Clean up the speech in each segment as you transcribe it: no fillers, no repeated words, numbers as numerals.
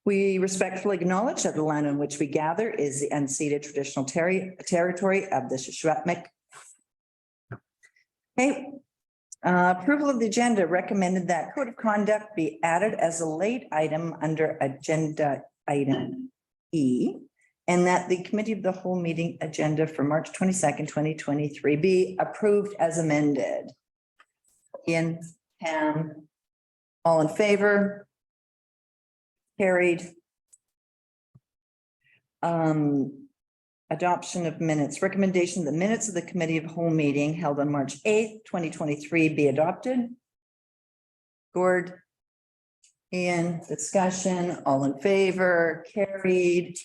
We respectfully acknowledge that the land on which we gather is the unceded traditional territory of the Shuswapmik. Okay. Approval of the agenda recommended that code of conduct be added as a late item under agenda item E, and that the committee of the whole meeting agenda for March 22nd, 2023 be approved as amended. Ian, Pam, all in favor? Carried. Adoption of minutes. Recommendation: the minutes of the committee of whole meeting held on March 8th, 2023 be adopted. Gord, Ian, discussion, all in favor, carried.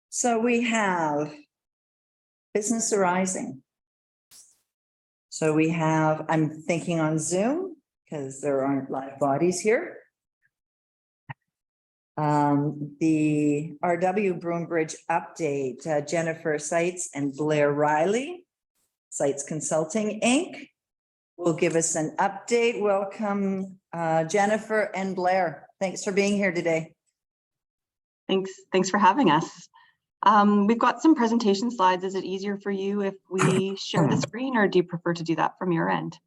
So we have business arising. So we have, I'm thinking on Zoom because there aren't live bodies here. The RW Broom Bridge update, Jennifer Seitz and Blair Riley, Seitz Consulting Inc. will give us an update. Welcome, Jennifer and Blair. Thanks for being here today. Thanks for having us. We've got some presentation slides. Is it easier for you if we share the screen, or do you prefer to do that from your end?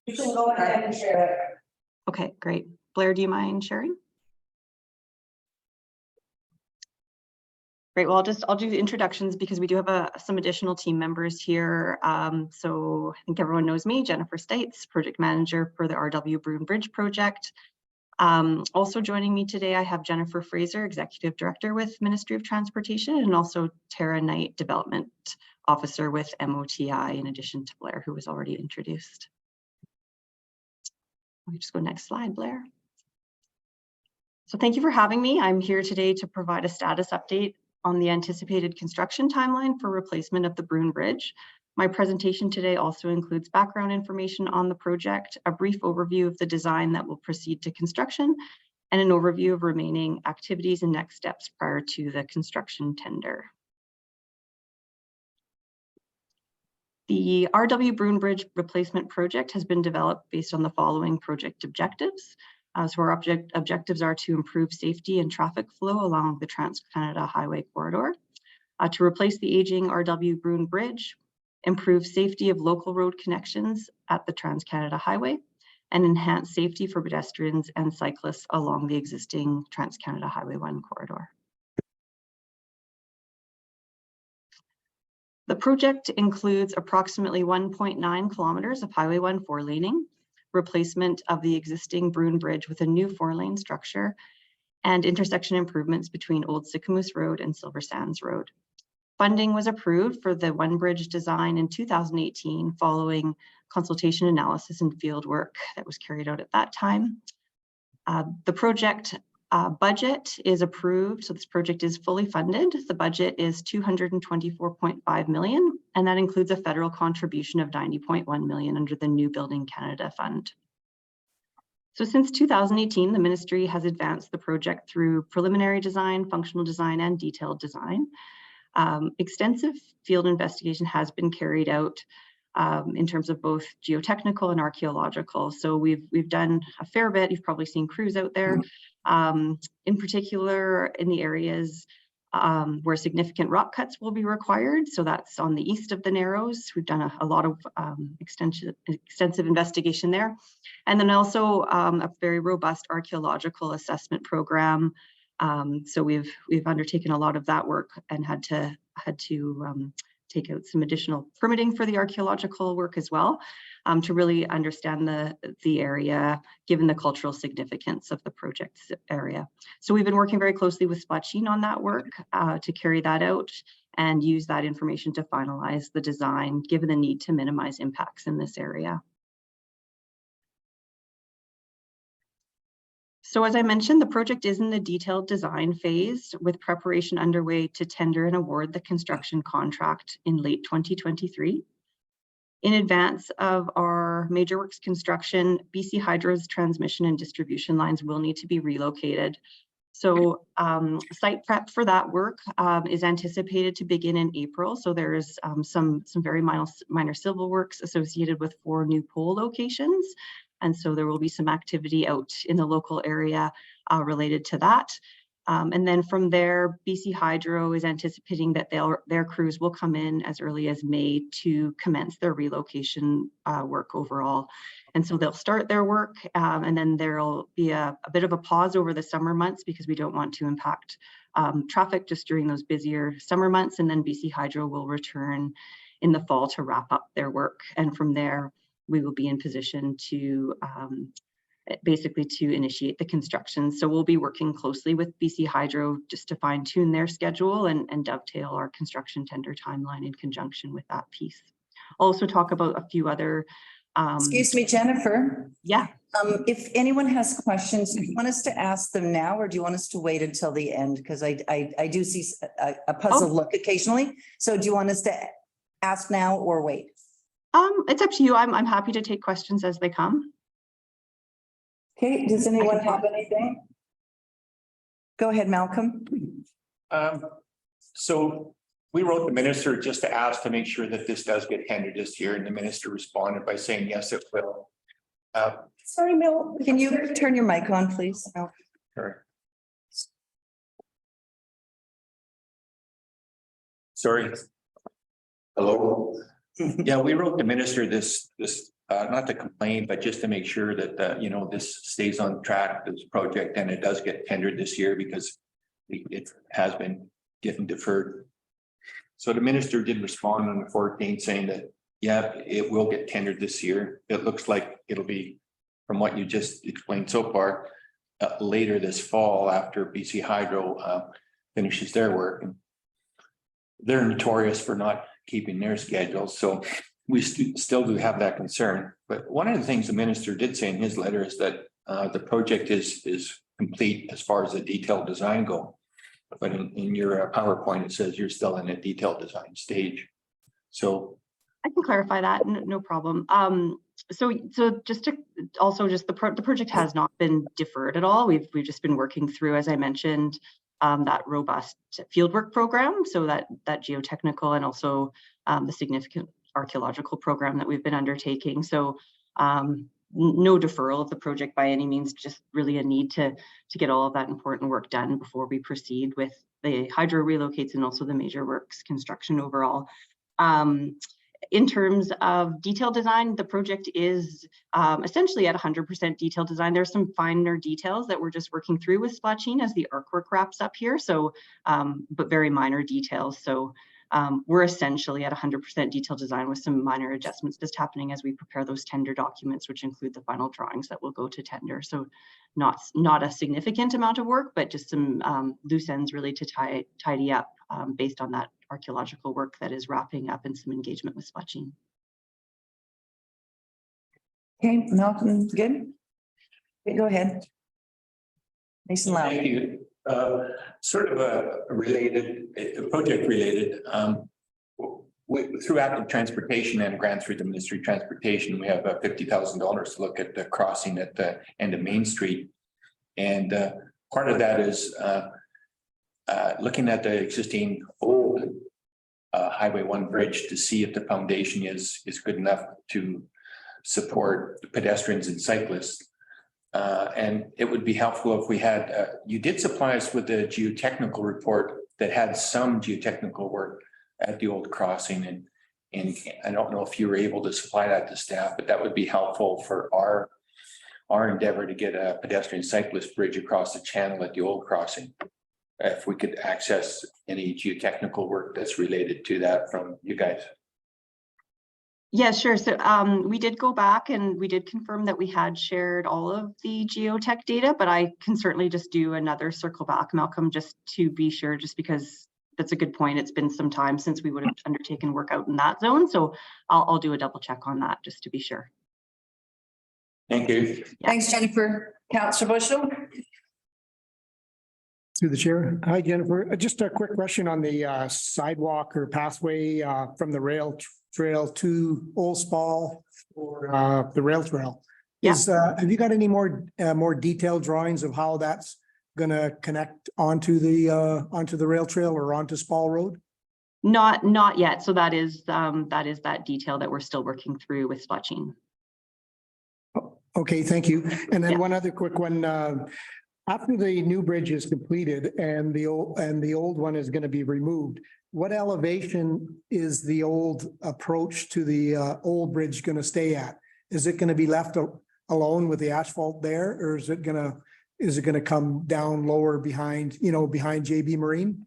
You can go ahead and share it. Okay, great. Blair, do you mind sharing? Great. Well, I'll do the introductions because we do have some additional team members here. So I think everyone knows me, Jennifer Seitz, project manager for the RW Broom Bridge project. Also joining me today, I have Jennifer Fraser, executive director with Ministry of Transportation, and also Tara Knight, development officer with MOTI, in addition to Blair, who was already introduced. We just go next slide, Blair. So thank you for having me. I'm here today to provide a status update on the anticipated construction timeline for replacement of the Broom Bridge. My presentation today also includes background information on the project, a brief overview of the design that will proceed to construction, and an overview of remaining activities and next steps prior to the construction tender. The RW Broom Bridge replacement project has been developed based on the following project objectives. So our objectives are to improve safety and traffic flow along the Trans-Canada Highway corridor, to replace the aging RW Broom Bridge, improve safety of local road connections at the Trans-Canada Highway, and enhance safety for pedestrians and cyclists along the existing Trans-Canada Highway 1 corridor. The project includes approximately 1.9 kilometers of Highway 1 4-laning, replacement of the existing Broom Bridge with a new 4-lane structure, and intersection improvements between Old Sycamoose Road and Silver Sands Road. Funding was approved for the One Bridge design in 2018 following consultation analysis and field work that was carried out at that time. The project budget is approved, so this project is fully funded. The budget is $224.5 million, and that includes a federal contribution of $90.1 million under the New Building Canada Fund. So since 2018, the ministry has advanced the project through preliminary design, functional design, and detailed design. Extensive field investigation has been carried out in terms of both geotechnical and archaeological. So we've done a fair bit. You've probably seen crews out there, in particular in the areas where significant rock cuts will be required. So that's on the east of the Narrows. We've done a lot of extensive investigation there. And then also a very robust archaeological assessment program. So we've undertaken a lot of that work and had to take out some additional permitting for the archaeological work as well, to really understand the area, given the cultural significance of the project's area. So we've been working very closely with Spotcheen on that work to carry that out and use that information to finalize the design, given the need to minimize impacts in this area. So as I mentioned, the project is in the detailed design phase, with preparation underway to tender and award the construction contract in late 2023. In advance of our major works construction, BC Hydro's transmission and distribution lines will need to be relocated. So site prep for that work is anticipated to begin in April. So there's some very minor civil works associated with 4 new pole locations. And so there will be some activity out in the local area related to that. And then from there, BC Hydro is anticipating that their crews will come in as early as May to commence their relocation work overall. And so they'll start their work and then there'll be a bit of a pause over the summer months because we don't want to impact traffic just during those busier summer months. And then BC Hydro will return in the fall to wrap up their work. And from there, we will be in position to basically to initiate the construction. So we'll be working closely with BC Hydro just to fine tune their schedule and dovetail our construction tender timeline in conjunction with that piece. I'll also talk about a few other Excuse me, Jennifer. Yeah. If anyone has questions, do you want us to ask them now or do you want us to wait until the end? Because I do see a puzzled look occasionally. So do you want us to ask now or wait? It's up to you. I'm happy to take questions as they come. Okay, does anyone have anything? Go ahead, Malcolm. So we wrote the minister just to ask to make sure that this does get tendered this year, and the minister responded by saying, yes, it will. Sorry, Mel, can you turn your mic on, please? No. Sure. Sorry. Hello. Yeah, we wrote the minister this not to complain, but just to make sure that you know, this stays on track, this project, and it does get tendered this year because it has been getting deferred. So the minister did respond on the 14th saying that, yeah, it will get tendered this year. It looks like it'll be, from what you just explained so far, later this fall after BC Hydro finishes their work. And they're notorious for not keeping their schedules. So we still do have that concern. But one of the things the minister did say in his letter is that the project is complete as far as the detailed design go. But in your PowerPoint, it says you're still in a detailed design stage. So I can clarify that, no problem. So just to also just the project has not been deferred at all. We've just been working through, as I mentioned, that robust fieldwork program. So that geotechnical and also the significant archaeological program that we've been undertaking. So no deferral of the project by any means, just really a need to get all of that important work done before we proceed with the hydro relocates and also the major works construction overall. In terms of detailed design, the project is essentially at 100% detailed design. There's some finer details that we're just working through with Splotchin as the artwork wraps up here. So, but very minor details. So we're essentially at 100% detailed design with some minor adjustments just happening as we prepare those tender documents, which include the final drawings that will go to tender. So not a significant amount of work, but just some loose ends really to tidy up based on that archaeological work that is wrapping up and some engagement with Splotchin. Okay, Malcolm, good? Okay, go ahead. Nice and loud. thank you. Sort of a project related. Through active transportation and grant through the Ministry of Transportation, we have $50,000 to look at the crossing at the end of Main Street. And part of that is looking at the existing old Highway 1 bridge to see if the foundation is good enough to support pedestrians and cyclists. And it would be helpful if we had, you did supply us with a geotechnical report that had some geotechnical work at the old crossing. And I don't know if you were able to supply that to staff, but that would be helpful for our endeavor to get a pedestrian cyclist bridge across the channel at the old crossing. If we could access any geotechnical work that's related to that from you guys. Yeah, sure. So we did go back and we did confirm that we had shared all of the geotech data, but I can certainly just do another circle back, Malcolm, just to be sure, just because that's a good point. It's been some time since we would have undertaken work out in that zone. So I'll do a double check on that just to be sure. Thank you. Yeah. Thanks, Jennifer. Councillor Bushel. Through the chair. Hi, Jennifer. Just a quick question on the sidewalk or pathway from the rail trail to Old Spall or the rail trail. Yeah. Have you got any more detailed drawings of how that's gonna connect onto the rail trail or onto Spall Road? Not yet. So that is that detail that we're still working through with Splatching. Okay, thank you. And then Yeah. one other quick one, after the new bridge is completed and the old one is going to be removed, what elevation is the old approach to the old bridge going to stay at? Is it going to be left alone with the asphalt there, or is it going to come down lower behind JB Marine?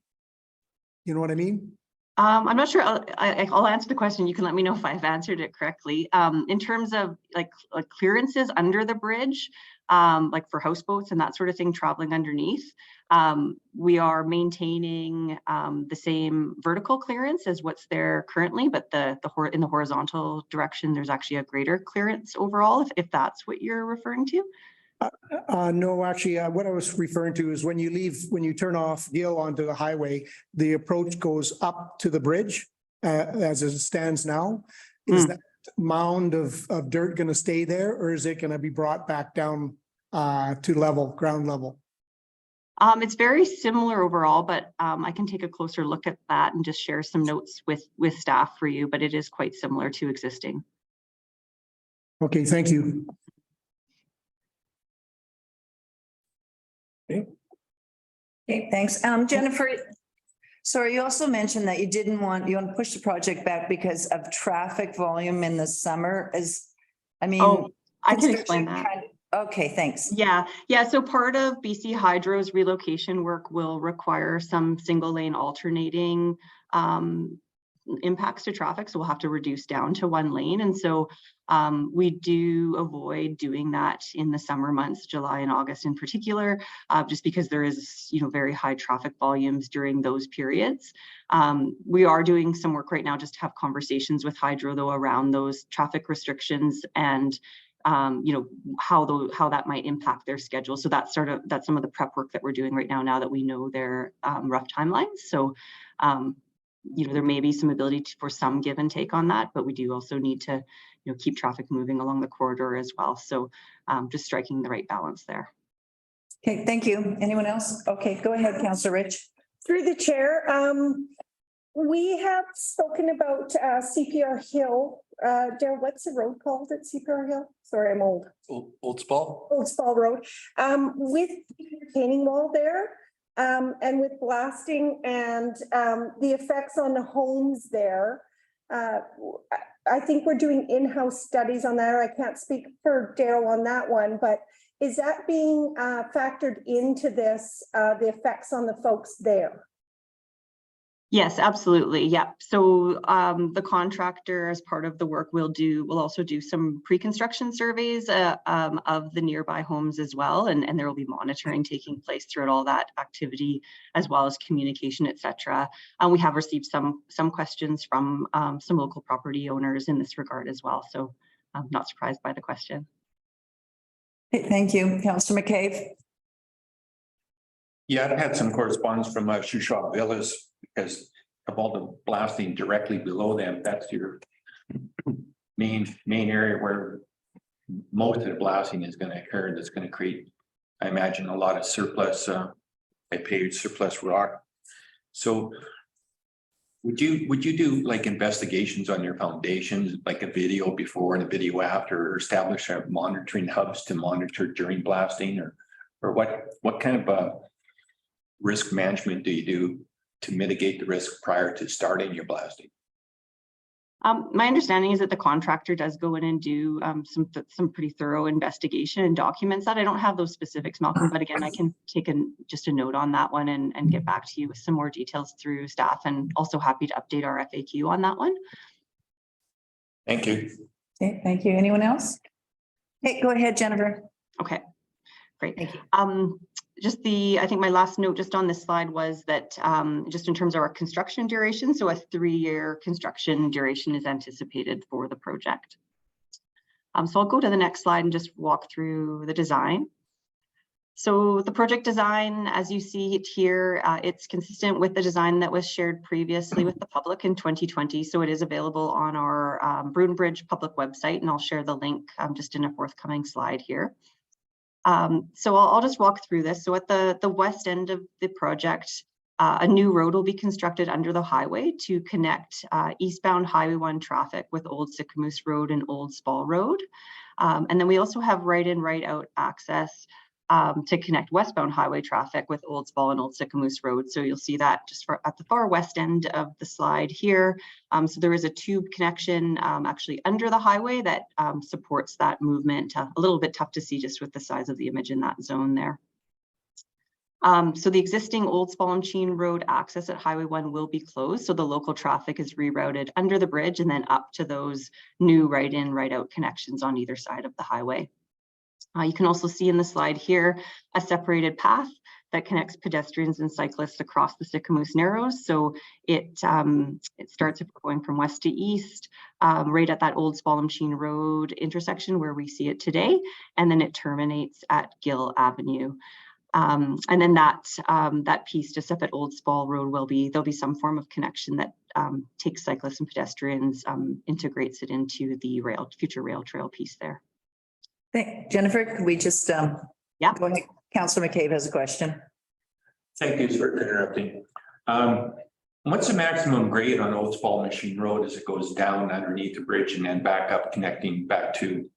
You know what I mean? I'm not sure. I'll answer the question. You can let me know if I've answered it correctly. In terms of like clearances under the bridge, like for houseboats and that sort of thing traveling underneath, we are maintaining the same vertical clearance as what's there currently, but in the horizontal direction, there's actually a greater clearance overall, if that's what you're referring to. No, actually, what I was referring to is when you turn off Gill onto the highway, the approach goes up to the bridge as it stands now. Is that mound of dirt going to stay there, or is it going to be brought back down to ground level? It's very similar overall, but I can take a closer look at that and just share some notes with staff for you, but it is quite similar to existing. Okay, thank you. Okay, thanks. Jennifer, sorry, you also mentioned that you want to push the project back because of traffic volume in the summer. I can explain that. Okay, thanks. Yeah. So part of BC Hydro's relocation work will require some single lane alternating impacts to traffic. So we'll have to reduce down to one lane. And so we do avoid doing that in the summer months, July and August in particular, just because there is, very high traffic volumes during those periods. We are doing some work right now just to have conversations with Hydro though around those traffic restrictions and how that might impact their schedule. So that's some of the prep work that we're doing right now that we know their rough timelines. So there may be some ability for some give and take on that, but we do also need to keep traffic moving along the corridor as well. So just striking the right balance there. Okay, thank you. Anyone else? Okay, go ahead, Councillor Rich. Through the chair, we have spoken about CPR Hill. Darryl, what's the road called at CPR Hill? Sorry, I'm old. Old Spall? Old Spall Road. With the retaining wall there, and with blasting and the effects on the homes there. I think we're doing in-house studies on that. I can't speak for Darryl on that one, but is that being factored into this, the effects on the folks there? Yes, absolutely. Yeah. So the contractor, as part of the work we'll also do some pre-construction surveys of the nearby homes as well. And there will be monitoring taking place throughout all that activity, as well as communication, et cetera. We have received some questions from some local property owners in this regard as well. So I'm not surprised by the question. Okay, thank you. Councillor McCabe. Yeah, I've had some correspondence from Shuswap Villas because of all the blasting directly below them. That's your main area where most of the blasting is going to occur. That's going to create, I imagine, a lot of surplus surplus rock. So would you do like investigations on your foundations, like a video before and a video after, or establish monitoring hubs to monitor during blasting, or what kind of risk management do you do to mitigate the risk prior to starting your blasting? My understanding is that the contractor does go in and do some pretty thorough investigation and documents that. I don't have those specifics, Malcolm, but again, I can take just a note on that one and get back to you with some more details through staff, and also happy to update our FAQ on that one. Thank you. Okay, thank you. Anyone else? Hey, go ahead, Jennifer. Okay, great. Thank you. I think my last note just on this slide was that just in terms of our construction duration, so a 3-year construction duration is anticipated for the project. So I'll go to the next slide and just walk through the design. So the project design, as you see it here, it's consistent with the design that was shared previously with the public in 2020. So it is available on our Bruin Bridge public website, and I'll share the link just in a forthcoming slide here. So I'll just walk through this. So at the west end of the project, a new road will be constructed under the highway to connect eastbound Highway 1 traffic with Old Sycamoose Road and Old Spall Road. And then we also have right in, right out access to connect westbound highway traffic with Old Spall and Old Sycamoose Road. So you'll see that just at the far west end of the slide here. So there is a tube connection actually under the highway that supports that movement. A little bit tough to see just with the size of the image in that zone there. So the existing Old Spall and Sheen Road access at Highway 1 will be closed. So the local traffic is rerouted under the bridge and then up to those new right in, right out connections on either side of the highway. You can also see in the slide here a separated path that connects pedestrians and cyclists across the Sycamoose Narrows. So it starts going from west to east, right at that Old Spall and Sheen Road intersection where we see it today, and then it terminates at Gill Avenue. And then that piece just up at Old Spall Road there'll be some form of connection that takes cyclists and pedestrians, integrates it into the future rail trail piece there. Jennifer, could we just, Yeah. go ahead. Councillor McCabe has a question. Thank you for interrupting. What's the maximum grade on Old Spall Machine Road as it goes down underneath the bridge and then back up, connecting back to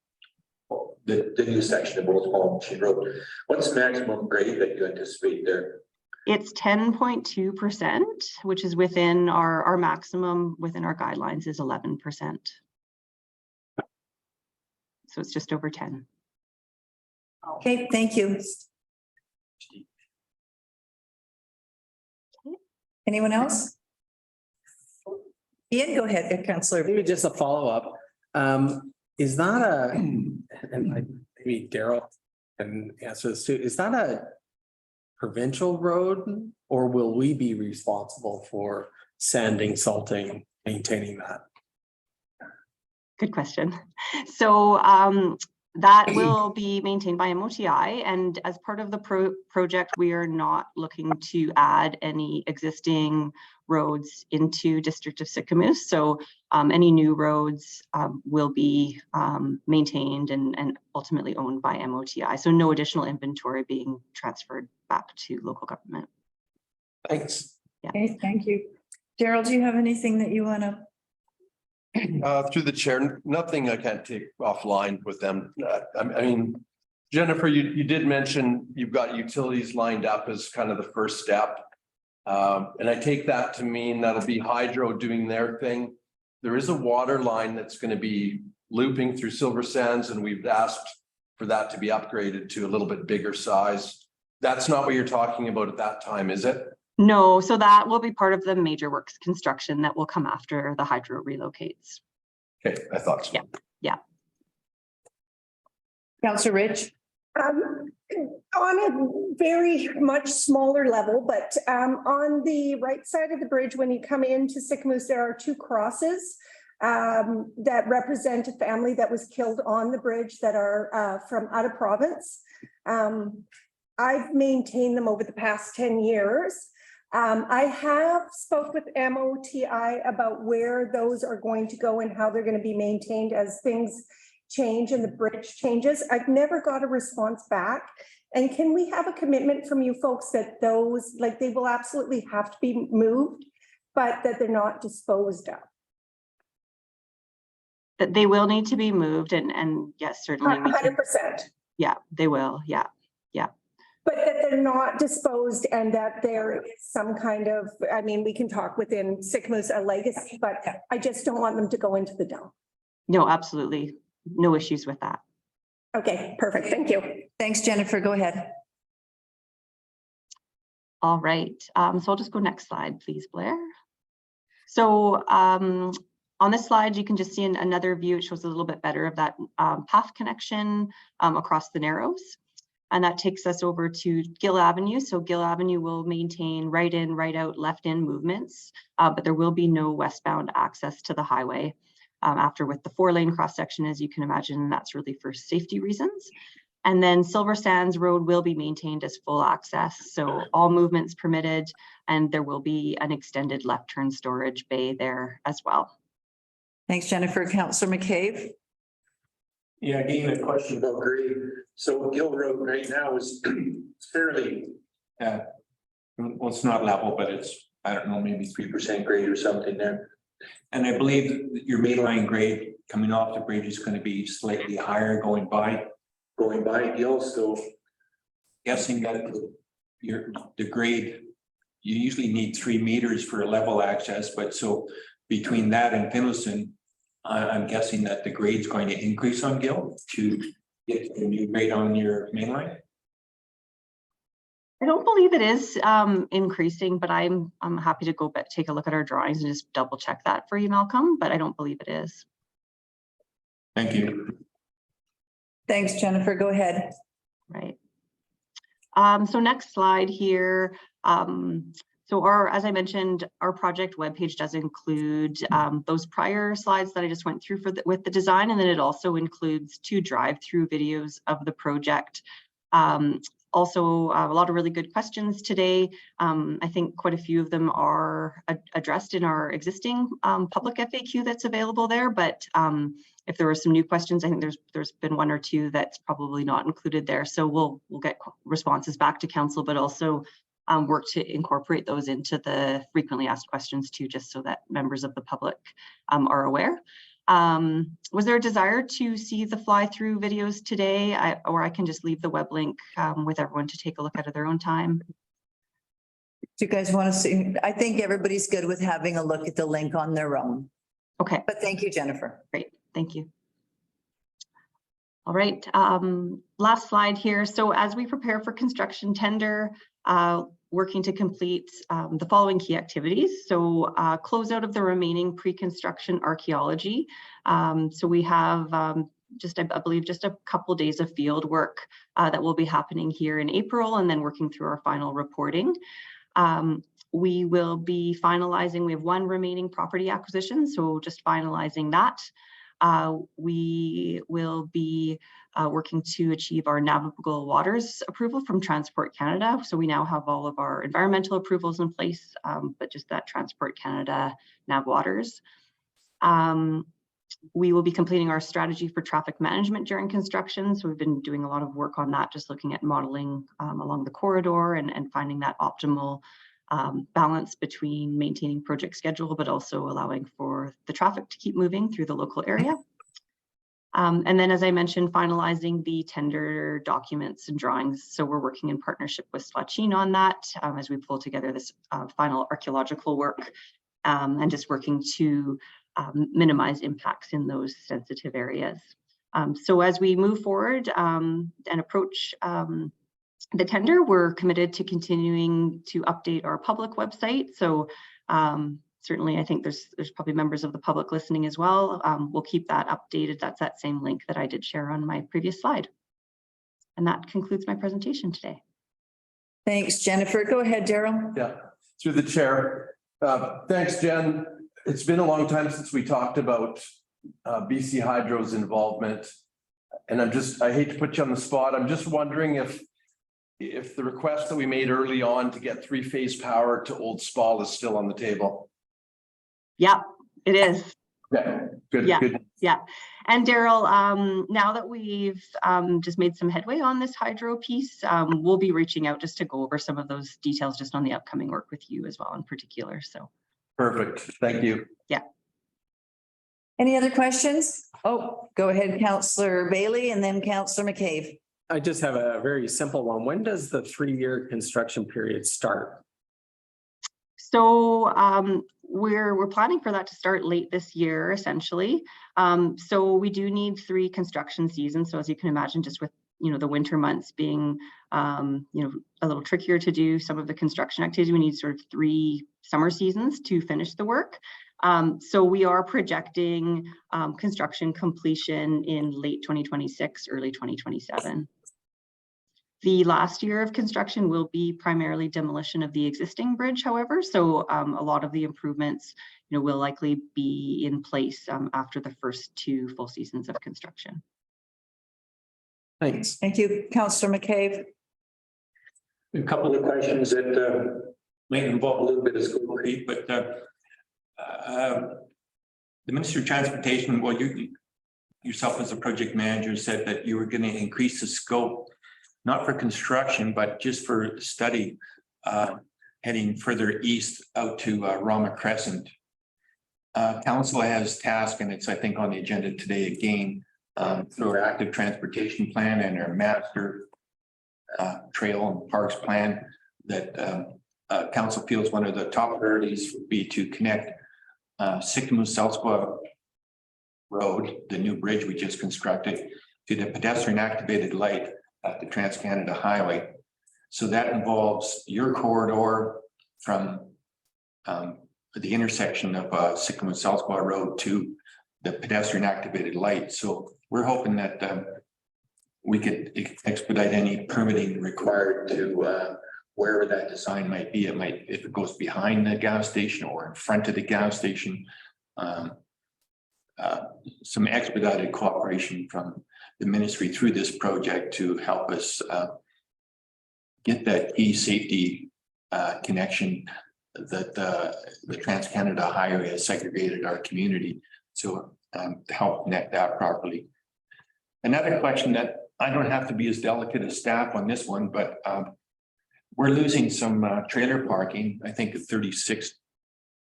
the new section of Old Spall Machine Road? What's the maximum grade that you anticipate there? It's 10.2%, which is within our maximum within our guidelines is 11%. So it's just over 10. Okay, thank you. Anyone else? Ian, go ahead, Councillor. Maybe just a follow-up. Is that maybe Daryl can answer this too, is that a provincial road or will we be responsible for sanding, salting, maintaining that? Good question. So that will be maintained by MOTI, and as part of the project, we are not looking to add any existing roads into District of Sycamoose. So any new roads will be maintained and ultimately owned by MOTI. So no additional inventory being transferred back to local government. Thanks. Yeah. Okay, thank you. Daryl, do you have anything that you want to? Through the chair, nothing I can't take offline with them. I mean, Jennifer, you did mention you've got utilities lined up as kind of the first step. And I take that to mean that'll be Hydro doing their thing. There is a water line that's going to be looping through Silver Sands, and we've asked for that to be upgraded to a little bit bigger size. That's not what you're talking about at that time, is it? No, so that will be part of the major works construction that will come after the Hydro relocates. Okay, I thought so. Yeah. Councillor Rich? On a very much smaller level, but on the right side of the bridge, when you come into Sycamoose, there are two crosses that represent a family that was killed on the bridge that are from out of province. I've maintained them over the past 10 years. I have spoke with MOTI about where those are going to go and how they're going to be maintained as things change and the bridge changes. I've never got a response back. And can we have a commitment from you folks that those, like, they will absolutely have to be moved, but that they're not disposed of? That they will need to be moved, and yes, certainly. 100%. Yeah, they will. Yeah. But that they're not disposed and that there is some kind of, I mean, we can talk within Sycamoose a legacy, but I just don't want them to go into the dump. No, absolutely. No issues with that. Okay, perfect. Thank you. Thanks, Jennifer. Go ahead. All right. So I'll just go next slide, please, Blair. So on this slide, you can just see another view. It shows a little bit better of that path connection across the Narrows. And that takes us over to Gill Avenue. So Gill Avenue will maintain right in, right out, left in movements, but there will be no westbound access to the highway. After with the 4-lane cross section, as you can imagine, that's really for safety reasons. And then Silver Sands Road will be maintained as full access. So all movements permitted, and there will be an extended left turn storage bay there as well. Thanks, Jennifer. Councillor McCabe? Yeah, again, a question about grade. So Gill Road right now is fairly, well, it's not level, but it's, I don't know, maybe 3% grade or something there. And I believe that your mainline grade coming off the bridge is going to be slightly higher going by Gill. So guessing that the grade, you usually need 3 meters for a level access, but so between that and Finlayson, I'm guessing that the grade is going to increase on Gill to get the new grade on your main line. I don't believe it is increasing, but I'm happy to go back, take a look at our drawings and just double check that for you, Malcolm, but I don't believe it is. Thank you. Thanks, Jennifer. Go ahead. Right. So next slide here. So as I mentioned, our project webpage does include those prior slides that I just went through with the design, and then it also includes 2 drive-through videos of the project. Also, a lot of really good questions today. I think quite a few of them are addressed in our existing public FAQ that's available there, but if there were some new questions, I think there's been 1 or 2 that's probably not included there. So we'll get responses back to council, but also work to incorporate those into the frequently asked questions too, just so that members of the public are aware. Was there a desire to see the fly-through videos today, or I can just leave the web link with everyone to take a look at their own time? Do you guys want to see? I think everybody's good with having a look at the link on their own. Okay. But thank you, Jennifer. Great, thank you. All right, last slide here. So as we prepare for construction tender, working to complete the following key activities. So close out of the remaining pre-construction archaeology. So we have I believe just a couple days of field work that will be happening here in April, and then working through our final reporting. We will be finalizing, we have 1 remaining property acquisition, so just finalizing that. We will be working to achieve our navigable waters approval from Transport Canada. So we now have all of our environmental approvals in place, but just that Transport Canada nav waters. We will be completing our strategy for traffic management during construction. So we've been doing a lot of work on that, just looking at modeling along the corridor and finding that optimal balance between maintaining project schedule, but also allowing for the traffic to keep moving through the local area. And then, as I mentioned, finalizing the tender documents and drawings. So we're working in partnership with Swatchin on that as we pull together this final archaeological work and just working to minimize impacts in those sensitive areas. So as we move forward and approach the tender, we're committed to continuing to update our public website. So certainly, I think there's probably members of the public listening as well. We'll keep that updated. That's that same link that I did share on my previous slide. And that concludes my presentation today. Thanks, Jennifer. Go ahead, Daryl. Yeah, through the chair. Thanks, Jen. It's been a long time since we talked about BC Hydro's involvement. And I hate to put you on the spot. I'm just wondering if the request that we made early on to get 3-phase power to Old Spall is still on the table. Yeah, it is. Yeah, good. Yeah. Good. Yeah. And Daryl, now that we've just made some headway on this hydro piece, we'll be reaching out just to go over some of those details just on the upcoming work with you as well in particular. So Perfect. Thank you. Yeah. Any other questions? Oh, go ahead, Councillor Bailey, and then Councillor McCabe. I just have a very simple one. When does the 3-year construction period start? So we're planning for that to start late this year, essentially. So we do need 3 construction seasons. So as you can imagine, just with the winter months being a little trickier to do some of the construction activity, we need sort of 3 summer seasons to finish the work. So we are projecting construction completion in late 2026, early 2027. The last year of construction will be primarily demolition of the existing bridge, however, so a lot of the improvements will likely be in place after the first 2 full seasons of construction. Thanks. Thank you, Councillor McCabe. A couple of questions that may involve a little bit of School Creek, but the Minister of Transportation, well, yourself as a project manager said that you were going to increase the scope, not for construction, but just for study, heading further east out to Rama Crescent. Council has tasked, and it's, I think, on the agenda today again, through our active transportation plan and our master trail and parks plan, that council feels one of the top priorities would be to connect Sycamore South Squaw Road, the new bridge we just constructed, to the pedestrian activated light at the Trans-Canada Highway. So that involves your corridor from the intersection of Sycamore South Squaw Road to the pedestrian activated light. So we're hoping that we could expedite any permitting required to wherever that design might be. It might, if it goes behind the gas station or in front of the gas station. Some expedited cooperation from the ministry through this project to help us get that key safety connection that the Trans-Canada Highway has segregated our community. So to help connect that properly. Another question that I don't have to be as delicate as staff on this one, but we're losing some trailer parking. I think 36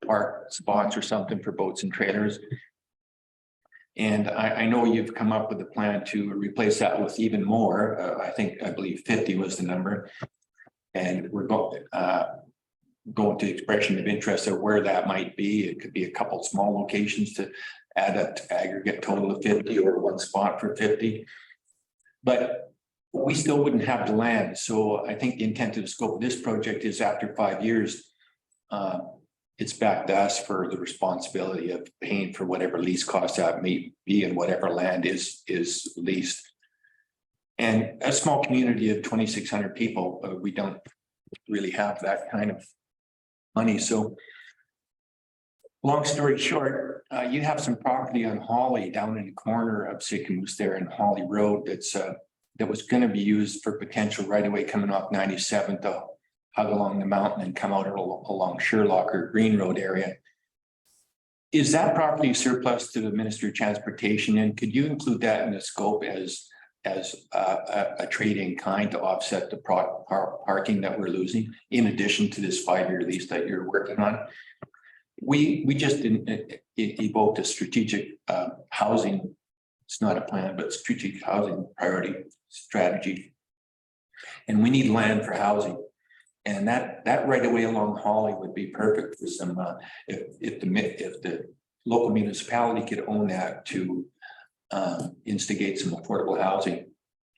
park spots or something for boats and trailers. And I know you've come up with a plan to replace that with even more. I believe 50 was the number. And we're going to expression of interest of where that might be. It could be a couple small locations to add up to aggregate total of 50 or one spot for 50. But we still wouldn't have the land. So I think the intent of the scope of this project is after 5 years, it's back to us for the responsibility of paying for whatever lease costs that may be and whatever land is leased. And a small community of 2,600 people, we don't really have that kind of money. So long story short, you have some property on Holly down in the corner of Sycamore there in Holly Road that's that was going to be used for potential right away coming off 97 to hug along the mountain and come out along Sherlock or Green Road area. Is that property surplus to the Ministry of Transportation? And could you include that in the scope as a trade in kind to offset the parking that we're losing, in addition to this 5-year lease that you're working on? We just evoked a strategic housing. It's not a plan, but strategic housing priority strategy. And we need land for housing. And that right away along Holly would be perfect for some, if the local municipality could own that to instigate some affordable housing.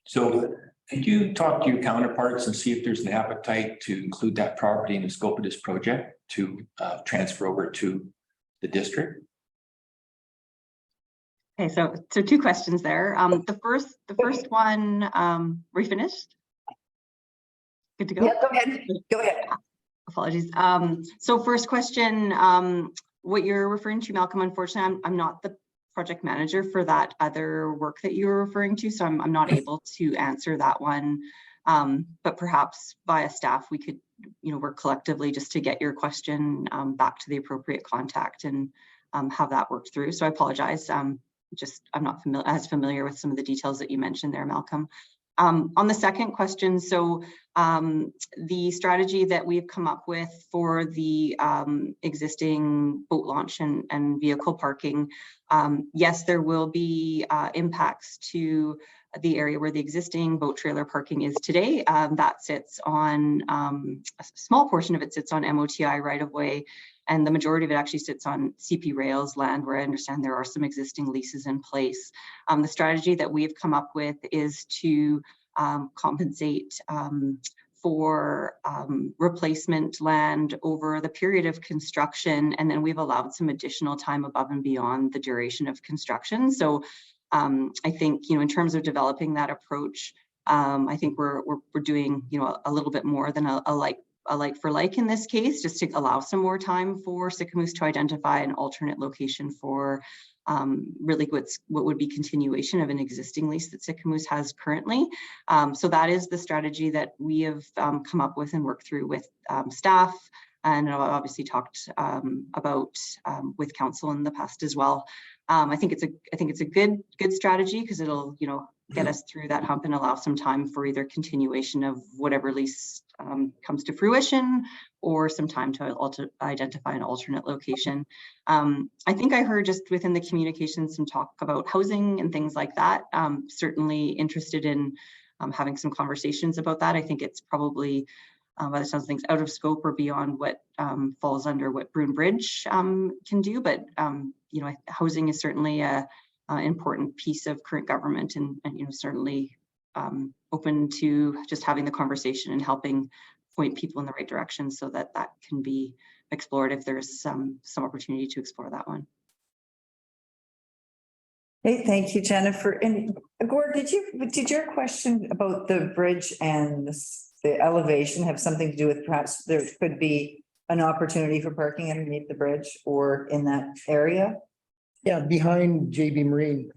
So could you talk to your counterparts and see if there's an appetite to include that property in the scope of this project to transfer over to the district? Okay, so 2 questions there. The first one, were you finished? Good to go? Yeah, go ahead. Go ahead. Apologies. So first question, what you're referring to, Malcolm, unfortunately, I'm not the project manager for that other work that you're referring to, so I'm not able to answer that one. But perhaps via staff, we could, work collectively just to get your question back to the appropriate contact and have that worked through. So I apologize. I'm not as familiar with some of the details that you mentioned there, Malcolm. On the second question, so the strategy that we've come up with for the existing boat launch and vehicle parking, yes, there will be impacts to the area where the existing boat trailer parking is today. That sits on, a small portion of it sits on MOTI right of way, and the majority of it actually sits on CP Rail's land, where I understand there are some existing leases in place. The strategy that we've come up with is to compensate for replacement land over the period of construction, and then we've allowed some additional time above and beyond the duration of construction. So I think, in terms of developing that approach, I think we're doing, a little bit more than a like for like in this case, just to allow some more time for Sycamore to identify an alternate location for really what would be continuation of an existing lease that Sycamore has currently. So that is the strategy that we have come up with and worked through with staff, and I've obviously talked about with council in the past as well. I think it's a good strategy because it'll, get us through that hump and allow some time for either continuation of whatever lease comes to fruition or some time to identify an alternate location. I think I heard just within the communication some talk about housing and things like that. Certainly interested in having some conversations about that. I think it's probably by the sounds of things out of scope or beyond what falls under what Bruin Bridge can do. But housing is certainly a important piece of current government, and certainly open to just having the conversation and helping point people in the right direction so that that can be explored if there's some opportunity to explore that one. Hey, thank you, Jennifer. And Gord, did your question about the bridge and the elevation have something to do with perhaps there could be an opportunity for parking underneath the bridge or in that area? Yeah, behind JB Marine,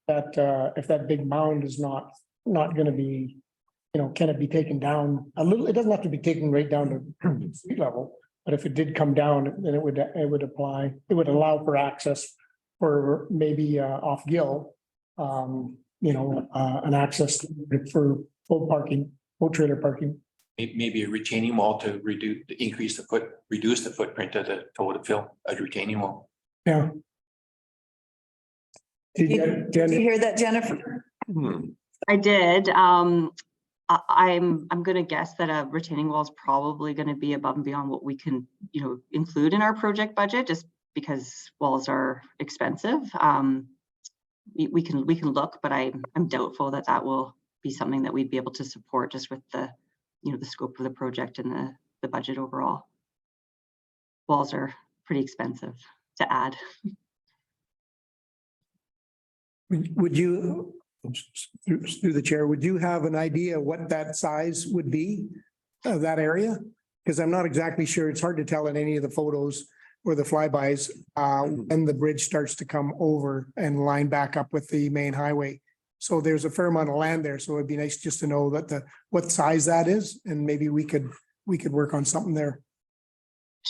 that if that big mound is not gonna be, can it be taken down a little? It doesn't have to be taken right down to street level, but if it did come down, then it would allow for access for maybe off Gill, an access for full trailer parking. Maybe a retaining wall to reduce the footprint of the total fill, a retaining wall. Yeah. Did you hear that, Jennifer? I did. I'm going to guess that a retaining wall is probably going to be above and beyond what we can, include in our project budget, just because walls are expensive. We can look, but I'm doubtful that will be something that we'd be able to support just with the, the scope of the project and the budget overall. Walls are pretty expensive to add. Would you, through the chair, would you have an idea what that size would be of that area? Because I'm not exactly sure. It's hard to tell in any of the photos or the flybys when the bridge starts to come over and line back up with the main highway. So there's a fair amount of land there. So it'd be nice just to know that what size that is, and maybe we could work on something there.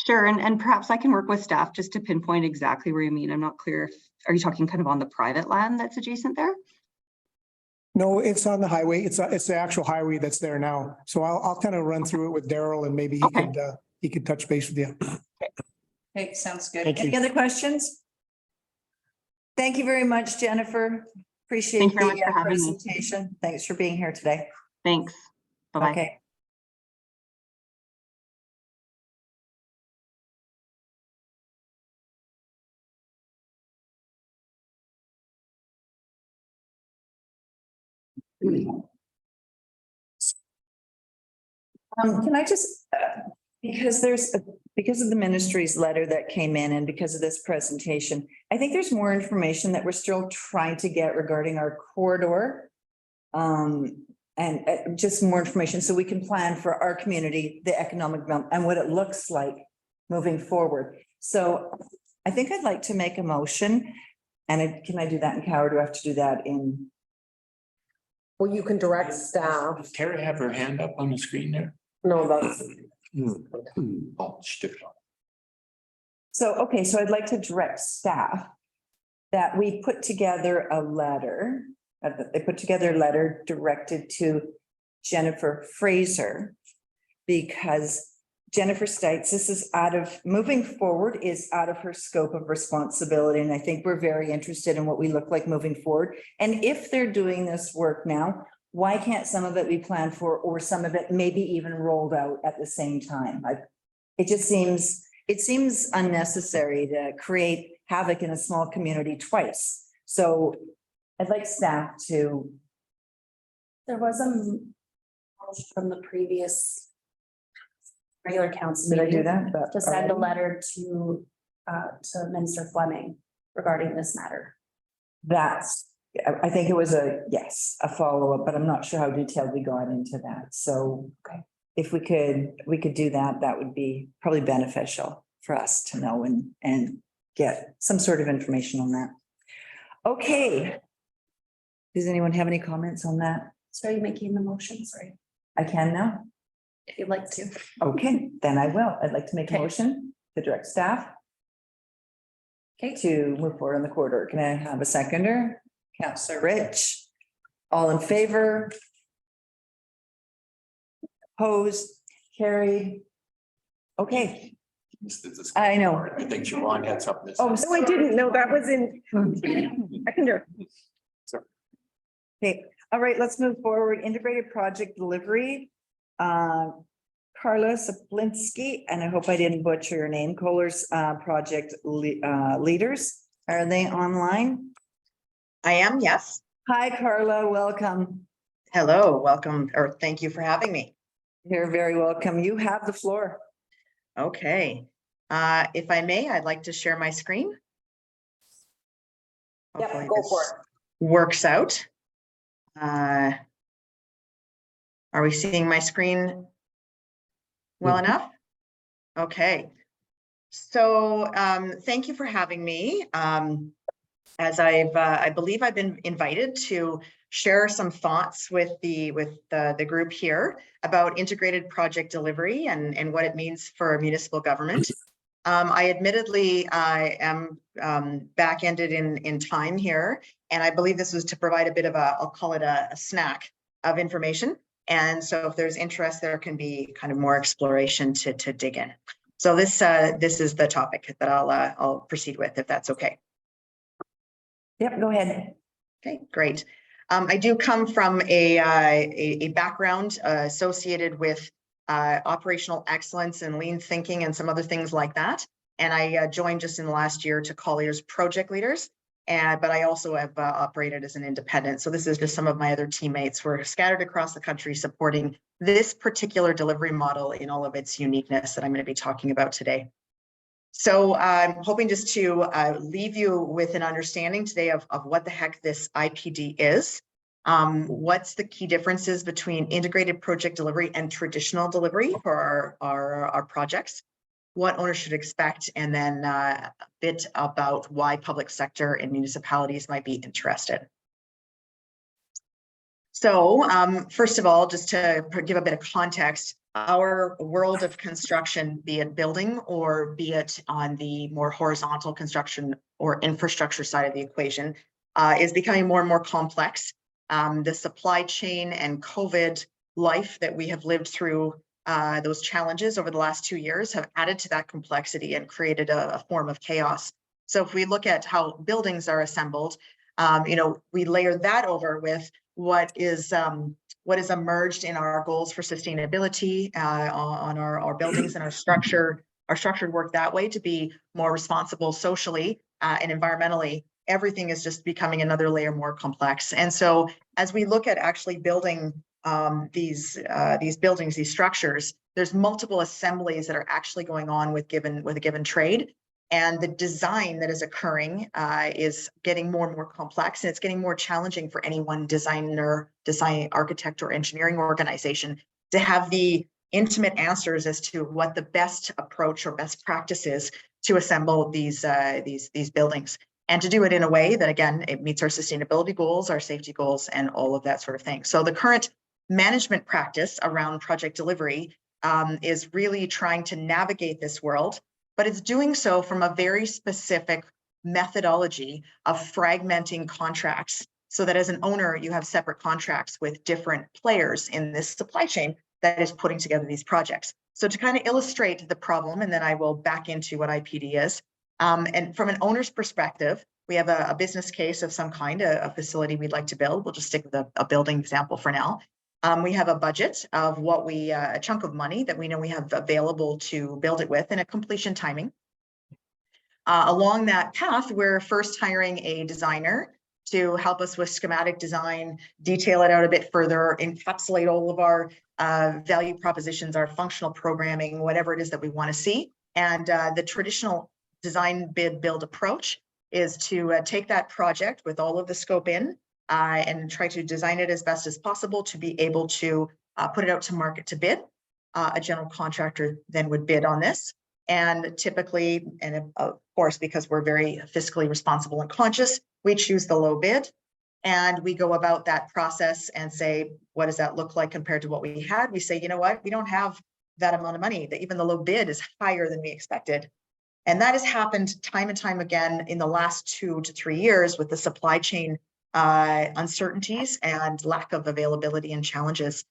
Sure, and perhaps I can work with staff just to pinpoint exactly where you mean. I'm not clear if, are you talking kind of on the private land that's adjacent there? No, it's on the highway. It's the actual highway that's there now. So I'll kind of run through it with Daryl and maybe he could touch base with you. Okay, sounds good. Thank you. Any other questions? Thank you very much, Jennifer. Appreciate Thank you very much the for having me. presentation. Thanks for being here today. Thanks. Bye-bye. Okay. Can I just, because of the ministry's letter that came in and because of this presentation, I think there's more information that we're still trying to get regarding our corridor. And just more information so we can plan for our community, the economic development and what it looks like moving forward. So I think I'd like to make a motion. And can I do that in Cow, or do I have to do that in? Well, you can direct staff. Does Tara have her hand up on the screen there? No, that's, Oh, stick it on. So, okay, so I'd like to direct staff that we put together a letter, they put together a letter directed to Jennifer Fraser, because Jennifer states this is moving forward is out of her scope of responsibility. And I think we're very interested in what we look like moving forward. And if they're doing this work now, why can't some of it be planned for, or some of it maybe even rolled out at the same time? It seems unnecessary to create havoc in a small community twice. So I'd like staff to. There was a motion from the previous regular council Did I do meeting that? to send a letter to Minister Fleming regarding this matter. I think it was a follow-up, but I'm not sure how detailed we got into that. So if we could do that, that would be probably beneficial for us to know and get some sort of information on that. Okay. Does anyone have any comments on that? So are you making the motion? Sorry, I can now. if you'd like to. Okay, then I will. I'd like to make a Okay. motion to direct staff Okay, to move forward on the corridor, can I have a seconder? Councillor Rich, all in favor? Opposed, carried. Okay, I know. I think Siobhan had something to say. Oh, No, I didn't know that was in. Seconder. Okay, all right, let's move forward. Integrated project delivery. Carla Saplinski, and I hope I didn't butcher your name, Kohler's project leaders. Are they online? I am, yes. Hi, Carla, welcome. Hello, welcome, or thank you for having me. You're very welcome. You have the floor. Okay. If I may, I'd like to share my screen. Yep, Hopefully go for this works out. Are we seeing my screen well enough? Okay. So thank you for having me. As I believe I've been invited to share some thoughts with the group here about integrated project delivery and what it means for municipal government. I admittedly am back-ended in time here, and I believe this was to provide a bit of I'll call it a snack of information. And so if there's interest, there can be kind of more exploration to dig in. So this is the topic that I'll proceed with, if that's okay. Yep, go ahead. Okay, great. I do come from a background associated with operational excellence and lean thinking and some other things like that. And I joined just in the last year to Collier's project leaders. But I also have operated as an independent. So this is just some of my other teammates who are scattered across the country supporting this particular delivery model in all of its uniqueness that I'm going to be talking about today. So I'm hoping just to leave you with an understanding today of what the heck this IPD is. What's the key differences between integrated project delivery and traditional delivery for our projects? What owners should expect, and then a bit about why public sector and municipalities might be interested. So first of all, just to give a bit of context, our world of construction, be it building or be it on the more horizontal construction or infrastructure side of the equation, is becoming more and more complex. The supply chain and COVID life that we have lived through, those challenges over the last 2 years have added to that complexity and created a form of chaos. So if we look at how buildings are assembled, we layer that over with what is emerged in our goals for sustainability on our buildings and our structured work that way to be more responsible socially and environmentally. Everything is just becoming another layer more complex. And so as we look at actually building these buildings, these structures, there's multiple assemblies that are actually going on with a given trade. And the design that is occurring is getting more and more complex, and it's getting more challenging for any one design, architect, or engineering organization to have the intimate answers as to what the best approach or best practice is to assemble these buildings, and to do it in a way that, again, it meets our sustainability goals, our safety goals, and all of that sort of thing. So the current management practice around project delivery is really trying to navigate this world, but it's doing so from a very specific methodology of fragmenting contracts so that as an owner, you have separate contracts with different players in this supply chain that is putting together these projects. So to kind of illustrate the problem, and then I will back into what IPD is. And from an owner's perspective, we have a business case of some kind, a facility we'd like to build. We'll just stick with a building example for now. We have a budget of a chunk of money that we know we have available to build it with and a completion timing. Along that path, we're first hiring a designer to help us with schematic design, detail it out a bit further, encapsulate all of our value propositions, our functional programming, whatever it is that we want to see. And the traditional design bid build approach is to take that project with all of the scope in, and try to design it as best as possible to be able to put it out to market to bid. A general contractor then would bid on this. And typically, and of course, because we're very fiscally responsible and conscious, we choose the low bid. And we go about that process and say, what does that look like compared to what we had? We say, you know what, we don't have that amount of money, that even the low bid is higher than we expected. And that has happened time and time again in the last 2 to 3 years with the supply chain uncertainties and lack of availability and challenges.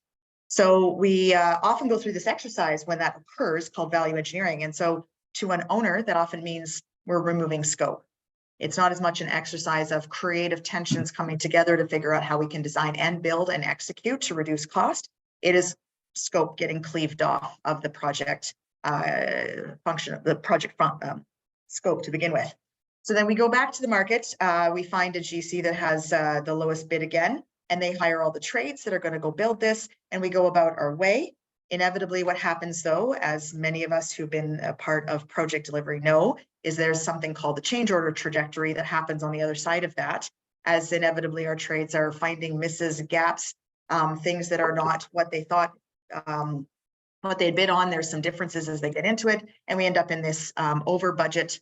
So we often go through this exercise when that occurs called value engineering. And so to an owner, that often means we're removing scope. It's not as much an exercise of creative tensions coming together to figure out how we can design and build and execute to reduce cost. It is scope getting cleaved off of the project function, the project scope to begin with. So then we go back to the market, we find a GC that has the lowest bid again, and they hire all the trades that are going to go build this, and we go about our way. Inevitably, what happens though, as many of us who've been a part of project delivery know, is there's something called the change order trajectory that happens on the other side of that, as inevitably our trades are finding misses, gaps, things that are not what they thought, what they bid on. There's some differences as they get into it, and we end up in this over budget